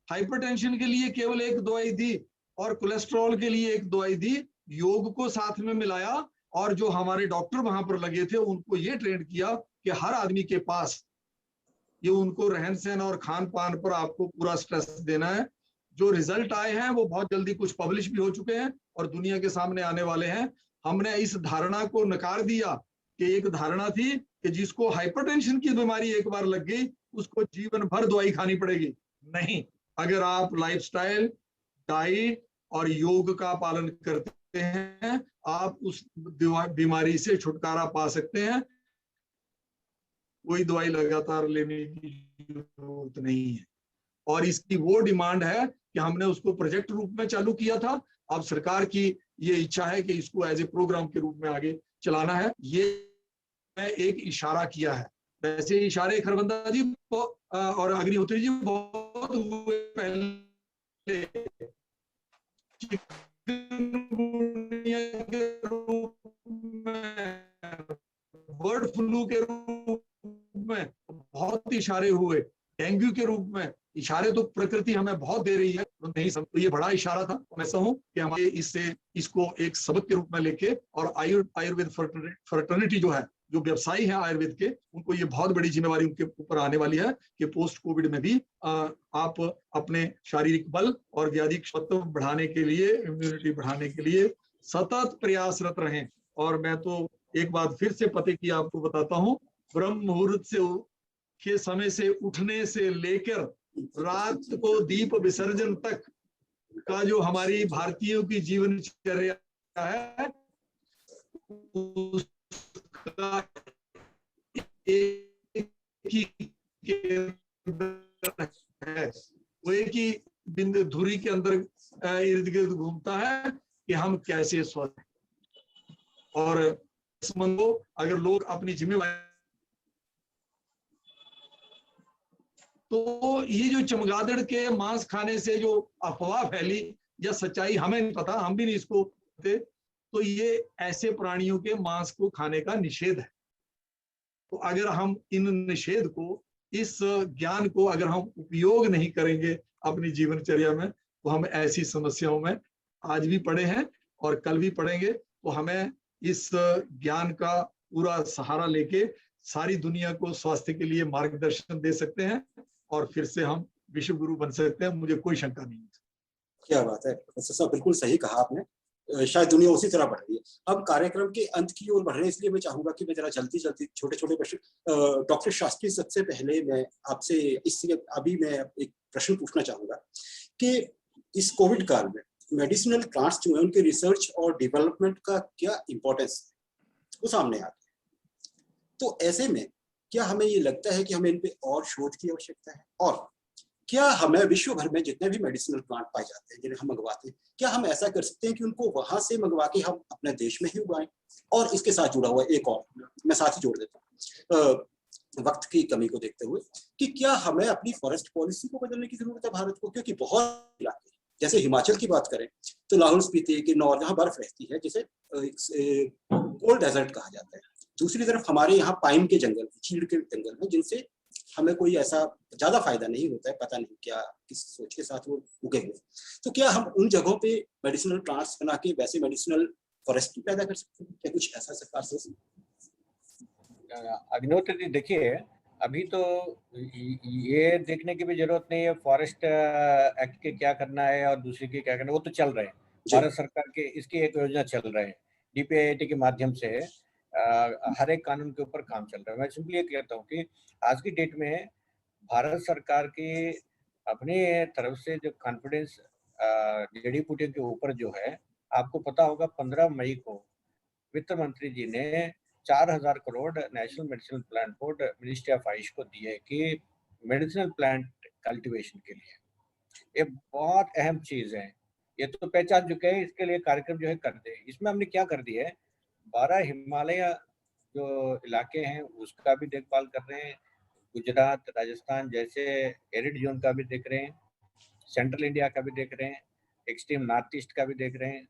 हाइपरटेंशन के लिए केवल 1 दवाई दी और कोलेस्ट्रॉल के लिए 1 दवाई दी। योग को साथ में मिलाया और जो हमारे डॉक्टर वहां पर लगे थे उनको ये ट्रेन किया कि हर आदमी के पास ये उनको रहन सहन और खान पान पर आपको पूरा स्ट्रेस देना है। जो रिजल्ट आए हैं वो बहुत जल्दी कुछ पब्लिश भी हो चुके हैं और दुनिया के सामने आने वाले हैं। हमने इस धारणा को नकार दिया कि एक धारणा थी कि जिसको हाइपरटेंशन की बीमारी एक बार लग गई उसको जीवन भर दवाई खानी पड़ेगी। नहीं, अगर आप लाइफस्टाइल, डाइट और योग का पालन करते हैं आप उस बीमारी से छुटकारा पा सकते हैं। कोई दवाई लगातार लेने की जरूरत नहीं है। और इसकी वो डिमांड है कि हमने उसको प्रोजेक्ट रूप में चालू किया था, अब सरकार की ये इच्छा है कि इसको एज ए प्रोग्राम के रूप में आगे चलाना है। ये मैं एक इशारा किया है। वैसे इशारे खरबंदा जी और अग्निहोत्री जी बहुत हुए पहले, चिकनगुनिया के रूप में, बर्ड फ्लू के रूप में बहुत इशारे हुए, डेंगू के रूप में इशारे तो प्रकृति हमें बहुत दे रही है, नहीं सब तो ये बड़ा इशारा था। मैं ऐसा हूं कि हमारे इसको एक सबक के रूप में लेके और आयुर्वेद फर्टर्निटी जो है, जो व्यवसायी हैं आयुर्वेद के, उनको ये बहुत बड़ी जिम्मेवारी उनके ऊपर आने वाली है कि पोस्ट कोविड में भी आप अपने शारीरिक बल और व्याधिक तत्व बढ़ाने के लिए, इम्यूनिटी बढ़ाने के लिए सतत प्रयासरत रहें। और मैं तो एक बात फिर से पते की आपको बताता हूँ, ब्रह्म मुहूर्त के समय से उठने से लेकर रात को दीप विसर्जन तक का जो हमारी भारतीयों की जीवनचर्या है उसका एक ही है, वो एक ही बिंदु धुरी के अंदर इर्द गिर्द घूमता है कि हम कैसे स्वस्थ हैं। और इस मन को अगर लोग अपनी जिम्मेवारी, तो ये जो चमगादड़ के मांस खाने से जो अफवाह फैली या सच्चाई हमें नहीं पता, हम भी नहीं इसको थे, तो ये ऐसे प्राणियों के मांस को खाने का निषेध है। तो अगर हम इन निषेध को, इस ज्ञान को अगर हम उपयोग नहीं करेंगे अपनी जीवनचर्या में, तो हम ऐसी समस्याओं में आज भी पड़े हैं और कल भी पड़ेंगे। तो हमें इस ज्ञान का पूरा सहारा लेके सारी दुनिया को स्वास्थ्य के लिए मार्गदर्शन दे सकते हैं और फिर से हम विश्व गुरु बन सकते हैं, मुझे कोई शंका नहीं है। क्या बात है प्रोफेसर साहब, बिल्कुल सही कहा आपने। शायद दुनिया उसी तरह बढ़ रही है। अब कार्यक्रम के अंत की ओर बढ़ रहे हैं, इसलिए मैं चाहूंगा कि मैं जरा जल्दी छोटे छोटे प्रश्न, डॉक्टर शास्त्री सबसे पहले मैं आपसे इससे अभी मैं एक प्रश्न पूछना चाहूंगा कि इस कोविड काल में मेडिसिनल प्लांट्स जो है उनके रिसर्च और डेवलपमेंट का क्या इंपॉर्टेंस वो सामने आता है, तो ऐसे में क्या हमें ये लगता है कि हमें इन पे और शोध की आवश्यकता है, और क्या हमें विश्व भर में जितने भी मेडिसिनल प्लांट पाए जाते हैं जिन्हें हम मंगवाते हैं, क्या हम ऐसा कर सकते हैं कि उनको वहां से मंगवा के हम अपने देश में ही उगाएं? और इसके साथ जुड़ा हुआ एक और मैं साथ ही जोड़ देता हूँ वक्त की कमी को देखते हुए कि क्या हमें अपनी फॉरेस्ट पॉलिसी को बदलने की जरूरत है भारत को, क्योंकि बहुत इलाके जैसे हिमाचल की बात करें तो लाहौल स्पीति के नॉर्थ जहाँ बर्फ रहती है जिसे कोल्ड डेजर्ट कहा जाता है, दूसरी तरफ हमारे यहाँ पाइन के जंगल, चीड़ के जंगल हैं जिनसे हमें कोई ऐसा ज्यादा फायदा नहीं होता है, पता नहीं क्या किस सोच के साथ वो उगे हुए। तो क्या हम उन जगहों पे मेडिसिनल प्लांट्स बना के वैसे मेडिसिनल फॉरेस्ट पैदा कर सकते हैं? क्या कुछ ऐसा सरकार से? अग्निहोत्री जी देखिए, अभी तो ये देखने की भी जरूरत नहीं है फॉरेस्ट एक्ट के क्या करना है और दूसरे के क्या करना है, वो तो चल रहे हैं। भारत सरकार के इसकी एक योजना चल रहे हैं, DPIIT के माध्यम से हर एक कानून के ऊपर काम चल रहा है। मैं सिंपली ये कहता हूँ कि आज की डेट में भारत सरकार की अपनी तरफ से जो कॉन्फिडेंस जड़ी बूटी के ऊपर जो है, आपको पता होगा 15 मई को वित्त मंत्री जी ने 4000 crore national medicinal plant board ministry of Ayush को दिए कि मेडिसिनल प्लांट कल्टीवेशन के लिए। ये बहुत अहम चीज है, ये तो पहचान चुके हैं, इसके लिए कार्यक्रम जो है करते हैं। इसमें हमने क्या कर दिया है, 12 हिमालय जो इलाके हैं उसका भी देखभाल कर रहे हैं, गुजरात राजस्थान जैसे एरिड जोन का भी देख रहे हैं, सेंट्रल इंडिया का भी देख रहे हैं, एक्सट्रीम नॉर्थ ईस्ट का भी देख रहे हैं,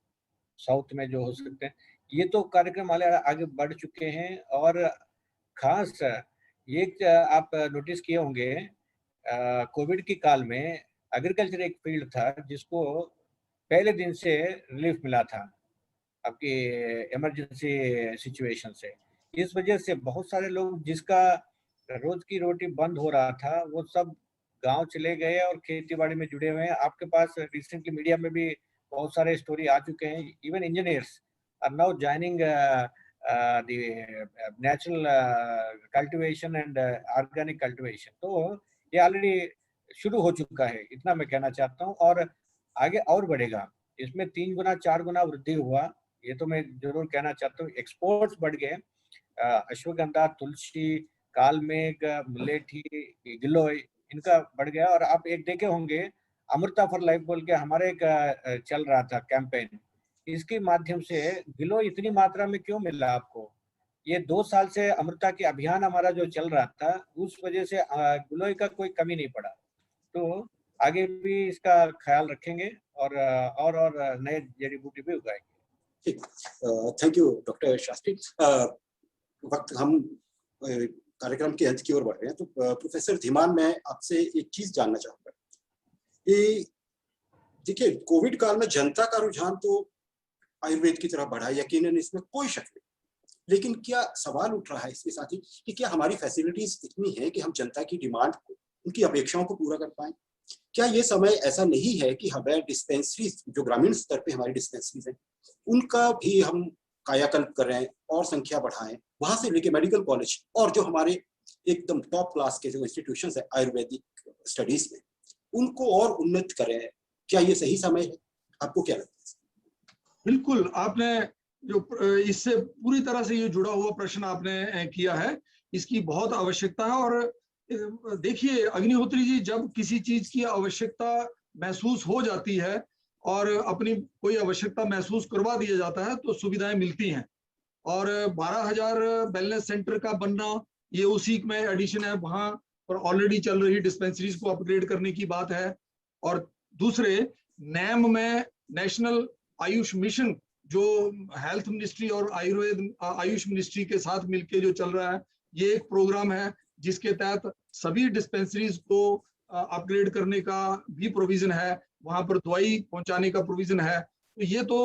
साउथ में जो हो सकते हैं। ये तो कार्यक्रम आगे बढ़ चुके हैं। और खास ये आप नोटिस किए होंगे, कोविड के काल में एग्रीकल्चर एक फील्ड था जिसको पहले दिन से रिलीफ मिला था। आपकी इमरजेंसी सिचुएशन से। इस वजह से बहुत सारे लोग जिसका रोज की रोटी बंद हो रहा था वो सब गांव चले गए और खेती बाड़ी में जुड़े हुए हैं। आपके पास रिसेंटली मीडिया में भी बहुत सारे स्टोरी आ चुके हैं। Even engineers are now joining the natural cultivation and organic cultivation. तो ये ऑलरेडी शुरू हो चुका है, इतना मैं कहना चाहता हूँ, और आगे और बढ़ेगा। इसमें 3 गुना 4 गुना वृद्धि हुआ, ये तो मैं जरूर कहना चाहता हूँ। एक्सपोर्ट्स बढ़ गए, अश्वगंधा, तुलसी, कालमेघ, मुलेठी, गिलोय, इनका बढ़ गया। और आप एक देखे होंगे अमृता फॉर लाइफ बोल के हमारे एक चल रहा था कैंपेन, इसके माध्यम से गिलोय इतनी मात्रा में क्यों मिल रहा आपको? ये 2 साल से अमृता के अभियान हमारा जो चल रहा था, उस वजह से गिलोय का कोई कमी नहीं पड़ा। तो आगे भी इसका ख्याल रखेंगे और नए जड़ी बूटी भी उगाएंगे। ठीक, थैंक यू डॉक्टर शास्त्री। वक्त हम कार्यक्रम के अंत की ओर बढ़ रहे हैं, तो प्रोफेसर धीमान, मैं आपसे एक चीज जानना चाहूंगा। ये देखिए, कोविड काल में जनता का रुझान तो आयुर्वेद की तरफ बढ़ा, यकीनन इसमें कोई शक नहीं, लेकिन क्या सवाल उठ रहा है इसके साथ ही कि क्या हमारी फैसिलिटीज इतनी है कि हम जनता की डिमांड को, उनकी अपेक्षाओं को पूरा कर पाए? क्या ये समय ऐसा नहीं है कि हमें डिस्पेंसरीज, जो ग्रामीण स्तर पे हमारी डिस्पेंसरीज हैं, उनका भी हम कायाकल्प करें और संख्या बढ़ाएं, वहां से लेके मेडिकल कॉलेज और जो हमारे एकदम टॉप क्लास के जो इंस्टीट्यूशंस है आयुर्वेदिक स्टडीज में, उनको और उन्नत करें? क्या ये सही समय है? आपको क्या लगता है? बिल्कुल, आपने जो इससे पूरी तरह से ये जुड़ा हुआ प्रश्न आपने किया है, इसकी बहुत आवश्यकता है। और देखिए अग्निहोत्री जी, जब किसी चीज की आवश्यकता महसूस हो जाती है और अपनी कोई आवश्यकता महसूस करवा दिया जाता है तो सुविधाएं मिलती हैं। और 12,000 वेलनेस सेंटर का बनना, ये उसी में एडिशन है। वहां पर ऑलरेडी चल रही डिस्पेंसरीज को अपग्रेड करने की बात है। और दूसरे, नैम में नेशनल आयुष मिशन, जो हेल्थ मिनिस्ट्री और आयुष मिनिस्ट्री के साथ मिलके जो चल रहा है, ये एक प्रोग्राम है जिसके तहत सभी डिस्पेंसरीज को अपग्रेड करने का भी प्रोविजन है, वहां पर दवाई पहुंचाने का प्रोविजन है। तो ये तो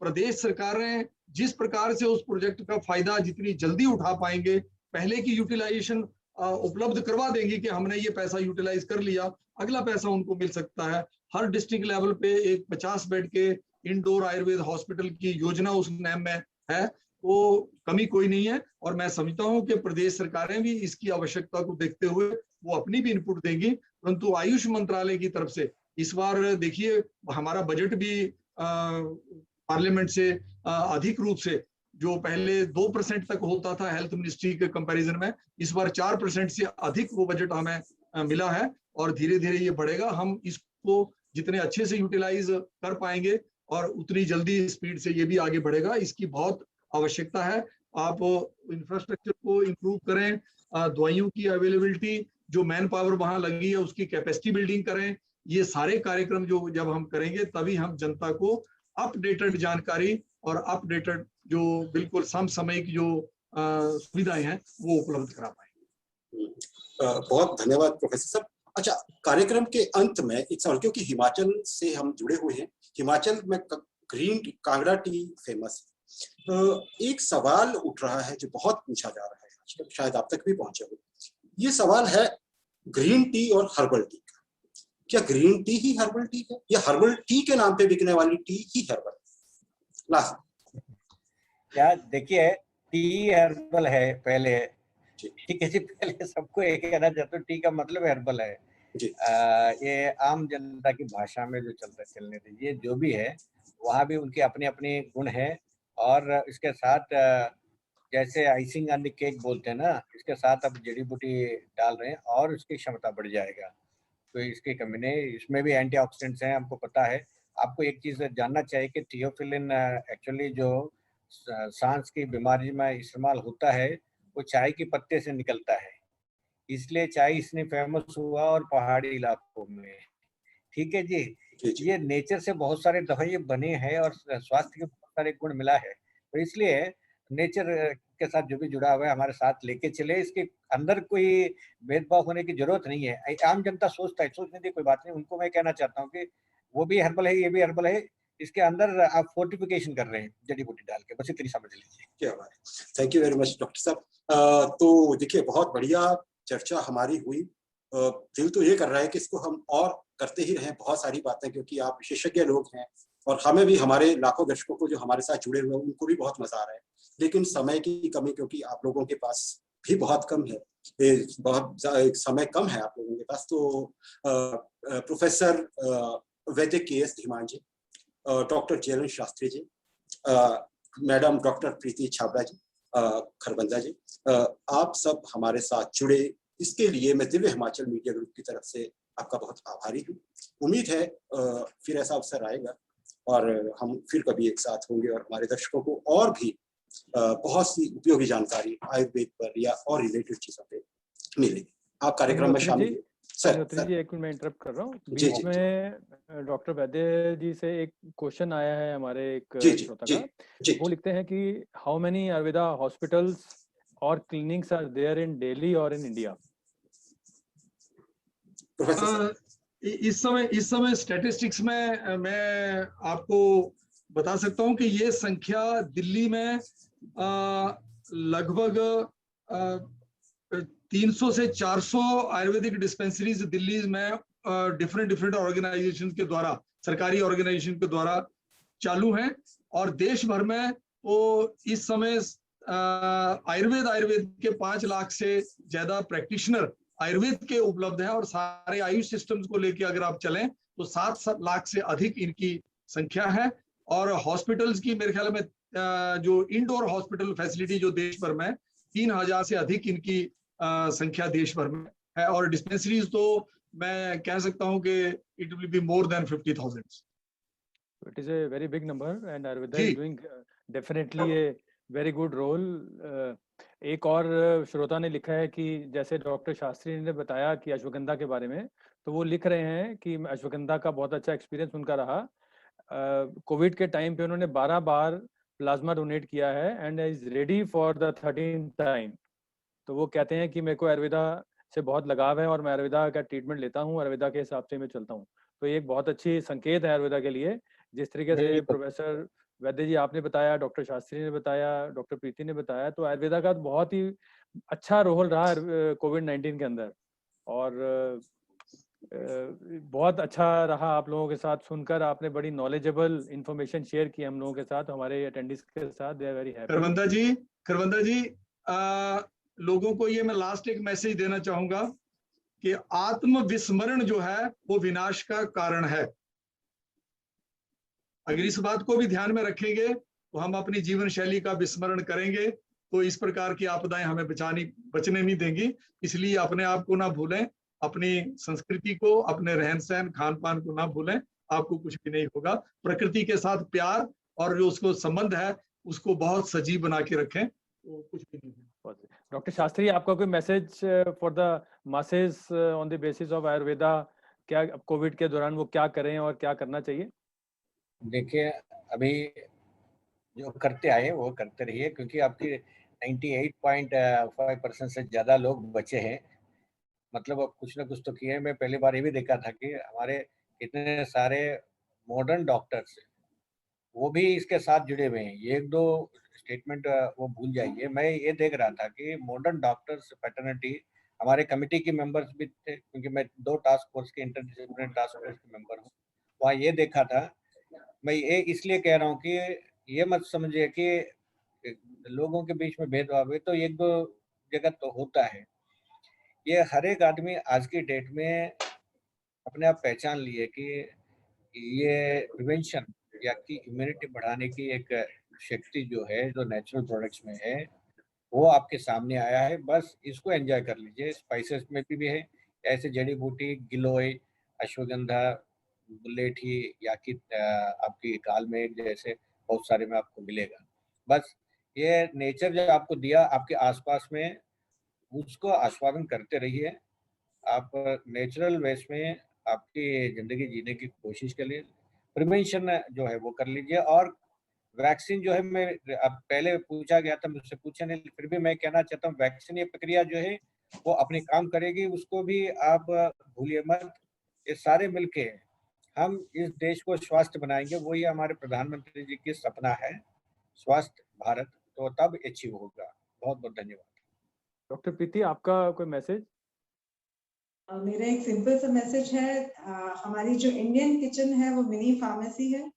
प्रदेश सरकारें जिस प्रकार से उस प्रोजेक्ट का फायदा जितनी जल्दी उठा पाएंगे, पहले की यूटिलाइजेशन उपलब्ध करवा देंगी कि हमने ये पैसा यूटिलाइज कर लिया, अगला पैसा उनको मिल सकता है। हर डिस्ट्रिक्ट लेवल पे एक 50 बेड के इंडोर आयुर्वेद हॉस्पिटल की योजना उस नैम में है, वो कमी कोई नहीं है। और मैं समझता हूं कि प्रदेश सरकारें भी इसकी आवश्यकता को देखते हुए वो अपनी भी इनपुट देंगी। परंतु आयुष मंत्रालय की तरफ से इस बार देखिए, हमारा बजट भी पार्लियामेंट से अधिक रूप से, जो पहले 2% तक होता था हेल्थ मिनिस्ट्री के कंपैरिजन में, इस बार 4% से अधिक वो बजट हमें मिला है। और धीरे धीरे ये बढ़ेगा। हम इसको जितने अच्छे से यूटिलाइज कर पाएंगे और उतनी जल्दी स्पीड से ये भी आगे बढ़ेगा। इसकी बहुत आवश्यकता है। आप इंफ्रास्ट्रक्चर को इम्प्रूव करें, दवाइयों की अवेलेबिलिटी, जो मैन पावर वहां लगी है उसकी कैपेसिटी बिल्डिंग करें। ये सारे कार्यक्रम जो जब हम करेंगे, तभी हम जनता को अपडेटेड जानकारी और अपडेटेड जो बिल्कुल समसामयिक जो सुविधाएं हैं वो उपलब्ध करा पाएंगे। बहुत धन्यवाद प्रोफेसर साहब। अच्छा, कार्यक्रम के अंत में एक सवाल, क्योंकि हिमाचल से हम जुड़े हुए हैं, हिमाचल में green tea, Kangra T famous है। एक सवाल उठ रहा है जो बहुत पूछा जा रहा है आजकल, शायद आप तक भी पहुंचे हो। ये सवाल है ग्रीन टी और हर्बल टी का। क्या ग्रीन टी ही हर्बल टी है, या हर्बल टी के नाम पे बिकने वाली टी ही हर्बल? क्या देखिए, टी हर्बल है पहले, ठीक है जी। पहले सबको एक कहना चाहता हूँ, टी का मतलब हर्बल है। ये आम जनता की भाषा में जो चलने थे, ये जो भी है वहाँ भी उनके अपने अपने गुण है। और इसके साथ जैसे आइसिंग ऑन द केक बोलते हैं ना, इसके साथ अब जड़ी बूटी डाल रहे हैं और उसकी क्षमता बढ़ जाएगा। तो इसकी कमी नहीं, इसमें भी एंटीऑक्सीडेंट्स हैं, हमको पता है। आपको एक चीज जानना चाहिए कि थियोफिलिन एक्चुअली जो सांस की बीमारी में इस्तेमाल होता है, वो चाय के पत्ते से निकलता है। इसलिए चाय इसने फेमस हुआ और पहाड़ी इलाकों में, ठीक है जी। ये नेचर से बहुत सारे दवाई बने हैं और स्वास्थ्य के बहुत सारे गुण मिला है। तो इसलिए नेचर के साथ जो भी जुड़ा हुआ है हमारे साथ लेके चले। इसके अंदर कोई भेदभाव होने की जरूरत नहीं है। आम जनता सोचता है, सोचने की कोई बात नहीं। उनको मैं कहना चाहता हूँ कि वो भी हर्बल है, ये भी हर्बल है। इसके अंदर आप फोर्टिफिकेशन कर रहे हैं जड़ी बूटी डाल के, बस इतनी समझ लीजिए। क्या बात है, thank you very much doctor साहब। तो देखिए बहुत बढ़िया चर्चा हमारी हुई। दिल तो ये कर रहा है कि इसको हम और करते ही रहें, बहुत सारी बातें, क्योंकि आप विशेषज्ञ लोग हैं और हमें भी, हमारे लाखों दर्शकों को जो हमारे साथ जुड़े हुए हैं उनको भी बहुत मजा आ रहा है, लेकिन समय की कमी, क्योंकि आप लोगों के पास भी बहुत कम है, समय कम है आप लोगों के पास। तो प्रोफेसर वैद्य के.एस. धीमान जी, doctor जयलन Shastri ji, madam doctor Preeti Chhabra जी, खरबंदा जी, आप सब हमारे साथ जुड़े, इसके लिए मैं दिव्य हिमाचल मीडिया ग्रुप की तरफ से आपका बहुत आभारी हूँ। उम्मीद है फिर ऐसा अवसर आएगा और हम फिर कभी एक साथ होंगे और हमारे दर्शकों को और भी बहुत सी उपयोगी जानकारी आयुर्वेद पर या और रिलेटेड चीजों पे मिलेगी। आप कार्यक्रम में शामिल हैं सर। जी, एक मिनट मैं इंटरप्ट कर रहा हूँ जी, बीच जी, में। डॉक्टर वैद्य जी से एक क्वेश्चन आया है हमारे एक जी, जी, श्रोता जी, का। जी, वो लिखते हैं कि हाउ मेनी आयुर्वेदा हॉस्पिटल्स और clinics are there in Delhi और इन इंडिया? Professor sir. इस समय स्टैटिस्टिक्स में मैं आपको बता सकता हूं कि ये संख्या दिल्ली में लगभग 300 से 400 आयुर्वेदिक डिस्पेंसरीज दिल्ली में डिफरेंट ऑर्गेनाइजेशन के द्वारा, सरकारी ऑर्गेनाइजेशन के द्वारा चालू हैं। और देश भर में वो इस समय आयुर्वेद के 5 लाख से ज्यादा प्रैक्टिशनर आयुर्वेद के उपलब्ध है। और सारे आयुष सिस्टम्स को लेके अगर आप चलें तो 7 लाख से अधिक इनकी संख्या है। और हॉस्पिटल्स की मेरे ख्याल में जो इंडोर हॉस्पिटल फैसिलिटी जो देश भर में 3000 से अधिक इनकी संख्या देश भर में है। और डिस्पेंसरीज तो मैं कह सकता हूं कि it will be more than 50,000। It is a very big number and Ayurveda जी। is doing definitely a very good role. एक और श्रोता ने लिखा है कि जैसे डॉक्टर शास्त्री ने बताया कि अश्वगंधा के बारे में, तो वो लिख रहे हैं कि अश्वगंधा का बहुत अच्छा एक्सपीरियंस उनका रहा। कोविड के टाइम पे उन्होंने 12 बार प्लाज्मा डोनेट किया है and is ready for the 13th time. तो वो कहते हैं कि मेरे को आयुर्वेदा से बहुत लगाव है और मैं आयुर्वेदा का ट्रीटमेंट लेता हूँ, आयुर्वेदा के हिसाब से मैं चलता हूँ। तो ये एक बहुत अच्छी संकेत है आयुर्वेदा के लिए। जिस तरीके से प्रोफेसर वैद्य जी आपने बताया, डॉक्टर शास्त्री ने बताया, डॉक्टर प्रीति ने बताया, तो आयुर्वेदा का बहुत ही अच्छा रोल रहा कोविड-19 के अंदर। और बहुत अच्छा रहा आप लोगों के साथ सुनकर। आपने बड़ी नॉलेजेबल इंफॉर्मेशन शेयर की हम लोगों के साथ, हमारे अटेंडेंट्स के साथ। They are very happy. Kharbanda ji लोगों को ये मैं लास्ट एक मैसेज देना चाहूंगा कि आत्म विस्मरण जो है वो विनाश का कारण है। अगर इस बात को भी ध्यान में रखेंगे तो हम अपनी जीवन शैली का विस्मरण करेंगे तो इस प्रकार की आपदाएं हमें बचने नहीं देंगी। इसलिए अपने आप को ना भूलें, अपनी संस्कृति को, अपने रहन सहन खान पान को ना भूलें, आपको कुछ भी नहीं होगा। प्रकृति के साथ प्यार और जो उसको संबंध है उसको बहुत सजीव बना के रखें, तो कुछ भी नहीं होगा। डॉक्टर शास्त्री, आपका कोई message for the masses on the basis of Ayurveda, क्या कोविड के दौरान वो क्या करें और क्या करना चाहिए? देखिए, अभी जो करते आए वो करते रहिए, क्योंकि आपकी 98.5% से ज़्यादा लोग बचे हैं, मतलब अब कुछ ना कुछ तो किए हैं। मैं पहली बार ये भी देखा था कि हमारे इतने सारे मॉडर्न डॉक्टर्स वो भी इसके साथ जुड़े हुए हैं। ये 1-2 स्टेटमेंट वो भूल जाइए। मैं ये देख रहा था कि मॉडर्न डॉक्टर्स फ्रेटर्निटी, हमारे कमिटी के मेंबर्स भी थे, क्योंकि मैं 2 टास्क फोर्स के इंटरडिसिप्लिनरी टास्क फोर्स के मेंबर हूँ। वहाँ ये देखा था। मैं ये इसलिए कह रहा हूँ कि ये मत समझिए कि लोगों के बीच में भेदभाव है, तो 1-2 जगह तो होता है। ये हर एक आदमी आज की डेट में अपने आप पहचान लिए कि ये प्रिवेंशन या कि इम्यूनिटी बढ़ाने की एक शक्ति जो है, जो नेचुरल प्रोडक्ट्स में है, वो आपके सामने आया है। बस इसको एंजॉय कर लीजिए। स्पाइसेस में भी है ऐसे जड़ी बूटी, गिलोय, अश्वगंधा, गुलेठी या कि आपकी कालमेघ जैसे बहुत सारे में आपको मिलेगा। बस ये नेचर जो आपको दिया आपके आसपास में, उसको आस्वादन करते रहिए। आप नेचुरल वेज में आपकी ज़िंदगी जीने की कोशिश करिए। प्रिवेंशन जो है वो कर लीजिए। और वैक्सीन जो है, मैं अब पहले पूछा गया था, मुझसे पूछा नहीं, फिर भी मैं कहना चाहता हूँ वैक्सीन ये प्रक्रिया जो है वो अपने काम करेगी, उसको भी आप भूलिए मत। ये सारे मिलके हम इस देश को स्वस्थ बनाएंगे, वही हमारे प्रधानमंत्री जी की सपना है, स्वस्थ भारत, तो तब अचीव होगा। बहुत बहुत धन्यवाद। डॉक्टर प्रीति, आपका कोई मैसेज? मेरा एक सिंपल सा मैसेज है, हमारी जो इंडियन किचन है वो मिनी फार्मेसी है।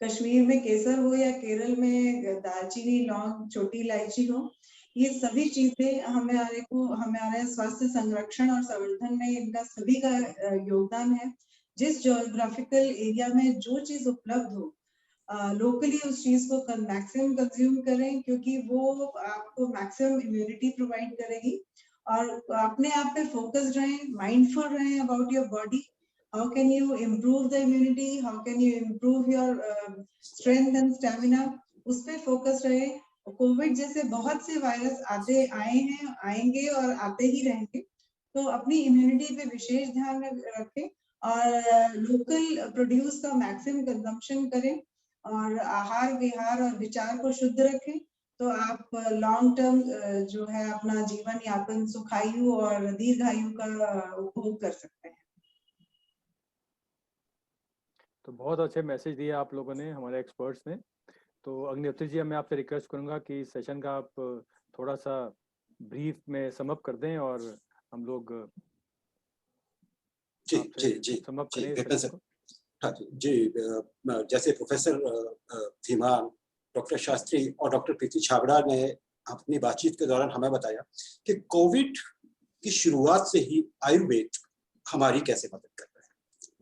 कश्मीर में केसर हो या केरल में दालचीनी, लौंग, छोटी इलायची हो, ये सभी चीजें हमारे स्वास्थ्य संरक्षण और संवर्धन में इनका सभी का योगदान है। जिस ज्योग्राफिकल एरिया में जो चीज उपलब्ध हो, लोकली उस चीज को मैक्सिमम कंज्यूम करें, क्योंकि वो आपको मैक्सिमम इम्यूनिटी प्रोवाइड करेगी। और अपने आप पे फोकस्ड रहें, माइंडफुल रहें about your body. How can you improve the immunity, how can you improve your strength and stamina, उस पे फोकस रहे। कोविड जैसे बहुत से वायरस आए हैं, आएंगे और आते ही रहेंगे, तो अपनी इम्यूनिटी पे विशेष ध्यान रखें और लोकल प्रोड्यूस का मैक्सिमम कंजम्पशन करें और आहार विहार और विचार को शुद्ध रखें, तो आप लॉन्ग टर्म जो है अपना जीवन यापन सुखायु और दीर्घायु का उपभोग कर सकते हैं। तो बहुत अच्छे मैसेज दिए आप लोगों ने, हमारे एक्सपर्ट्स ने। तो अग्निहोत्री जी, मैं आपसे रिक्वेस्ट करूंगा कि इस सेशन का आप थोड़ा सा ब्रीफ में सम अप कर दें और हम लोग जी जी जी सम अप जी करें इस विपिन सेशन सर। को। हाँ जी, जैसे प्रोफेसर धीमान, डॉक्टर शास्त्री और डॉक्टर प्रीति छाबड़ा ने अपनी बातचीत के दौरान हमें बताया कि कोविड की शुरुआत से ही आयुर्वेद हमारी कैसे मदद कर रहा है,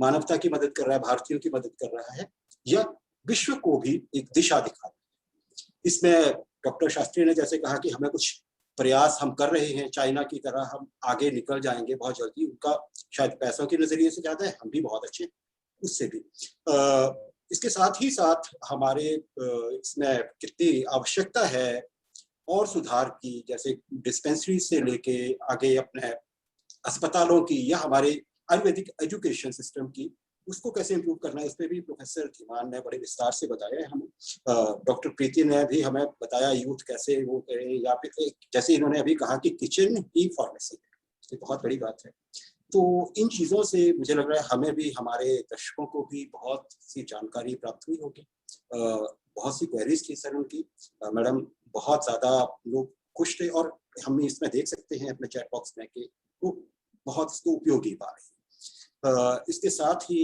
मानवता की मदद कर रहा है, भारतीयों की मदद कर रहा है, या विश्व को भी एक दिशा दिखा रहा है। इसमें डॉक्टर शास्त्री ने जैसे कहा कि हमें कुछ प्रयास हम कर रहे हैं, चाइना की तरह हम आगे निकल जाएंगे बहुत जल्दी, उनका शायद पैसों के नजरिए से ज्यादा है, हम भी बहुत अच्छे उससे भी। इसके साथ ही साथ हमारे इसमें कितनी आवश्यकता है और सुधार की, जैसे डिस्पेंसरी से लेके आगे अपने अस्पतालों की या हमारे आयुर्वेदिक एजुकेशन सिस्टम की, उसको कैसे इम्प्रूव करना है, इस पे भी प्रोफेसर धीमान ने बड़े विस्तार से बताया है हमें। डॉक्टर प्रीति ने भी हमें बताया यूथ कैसे वो करें, या फिर जैसे इन्होंने अभी कहा कि किचन ही फार्मेसी है, ये बहुत बड़ी बात है। तो इन चीज़ों से मुझे लग रहा है हमें भी, हमारे दर्शकों को भी बहुत सी जानकारी प्राप्त हुई होगी। बहुत सी क्वेरीज थी सर उनकी, मैडम बहुत ज़्यादा लोग खुश थे, और हम इसमें देख सकते हैं अपने चैट बॉक्स में कि वो बहुत इसको उपयोगी पा रहे हैं। इसके साथ ही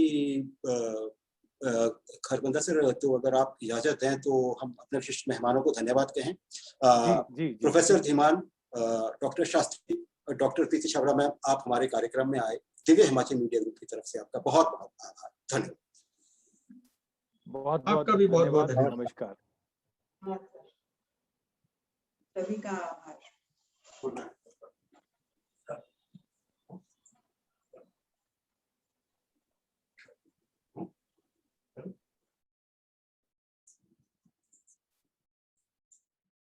खरबंदा सर, तो अगर आप इजाज़त दें तो हम अपने विशिष्ट मेहमानों को धन्यवाद कहें। जी। Professor Dhiman, doctor Shastri, doctor Preeti Chhabra ma'am, आप हमारे कार्यक्रम में आए, दिव्य हिमाचल मीडिया ग्रुप की तरफ से आपका बहुत बहुत आभार, धन्यवाद। बहुत आपका भी बहुत बहुत धन्यवाद, धन्यवाद। नमस्कार। सभी का आभार।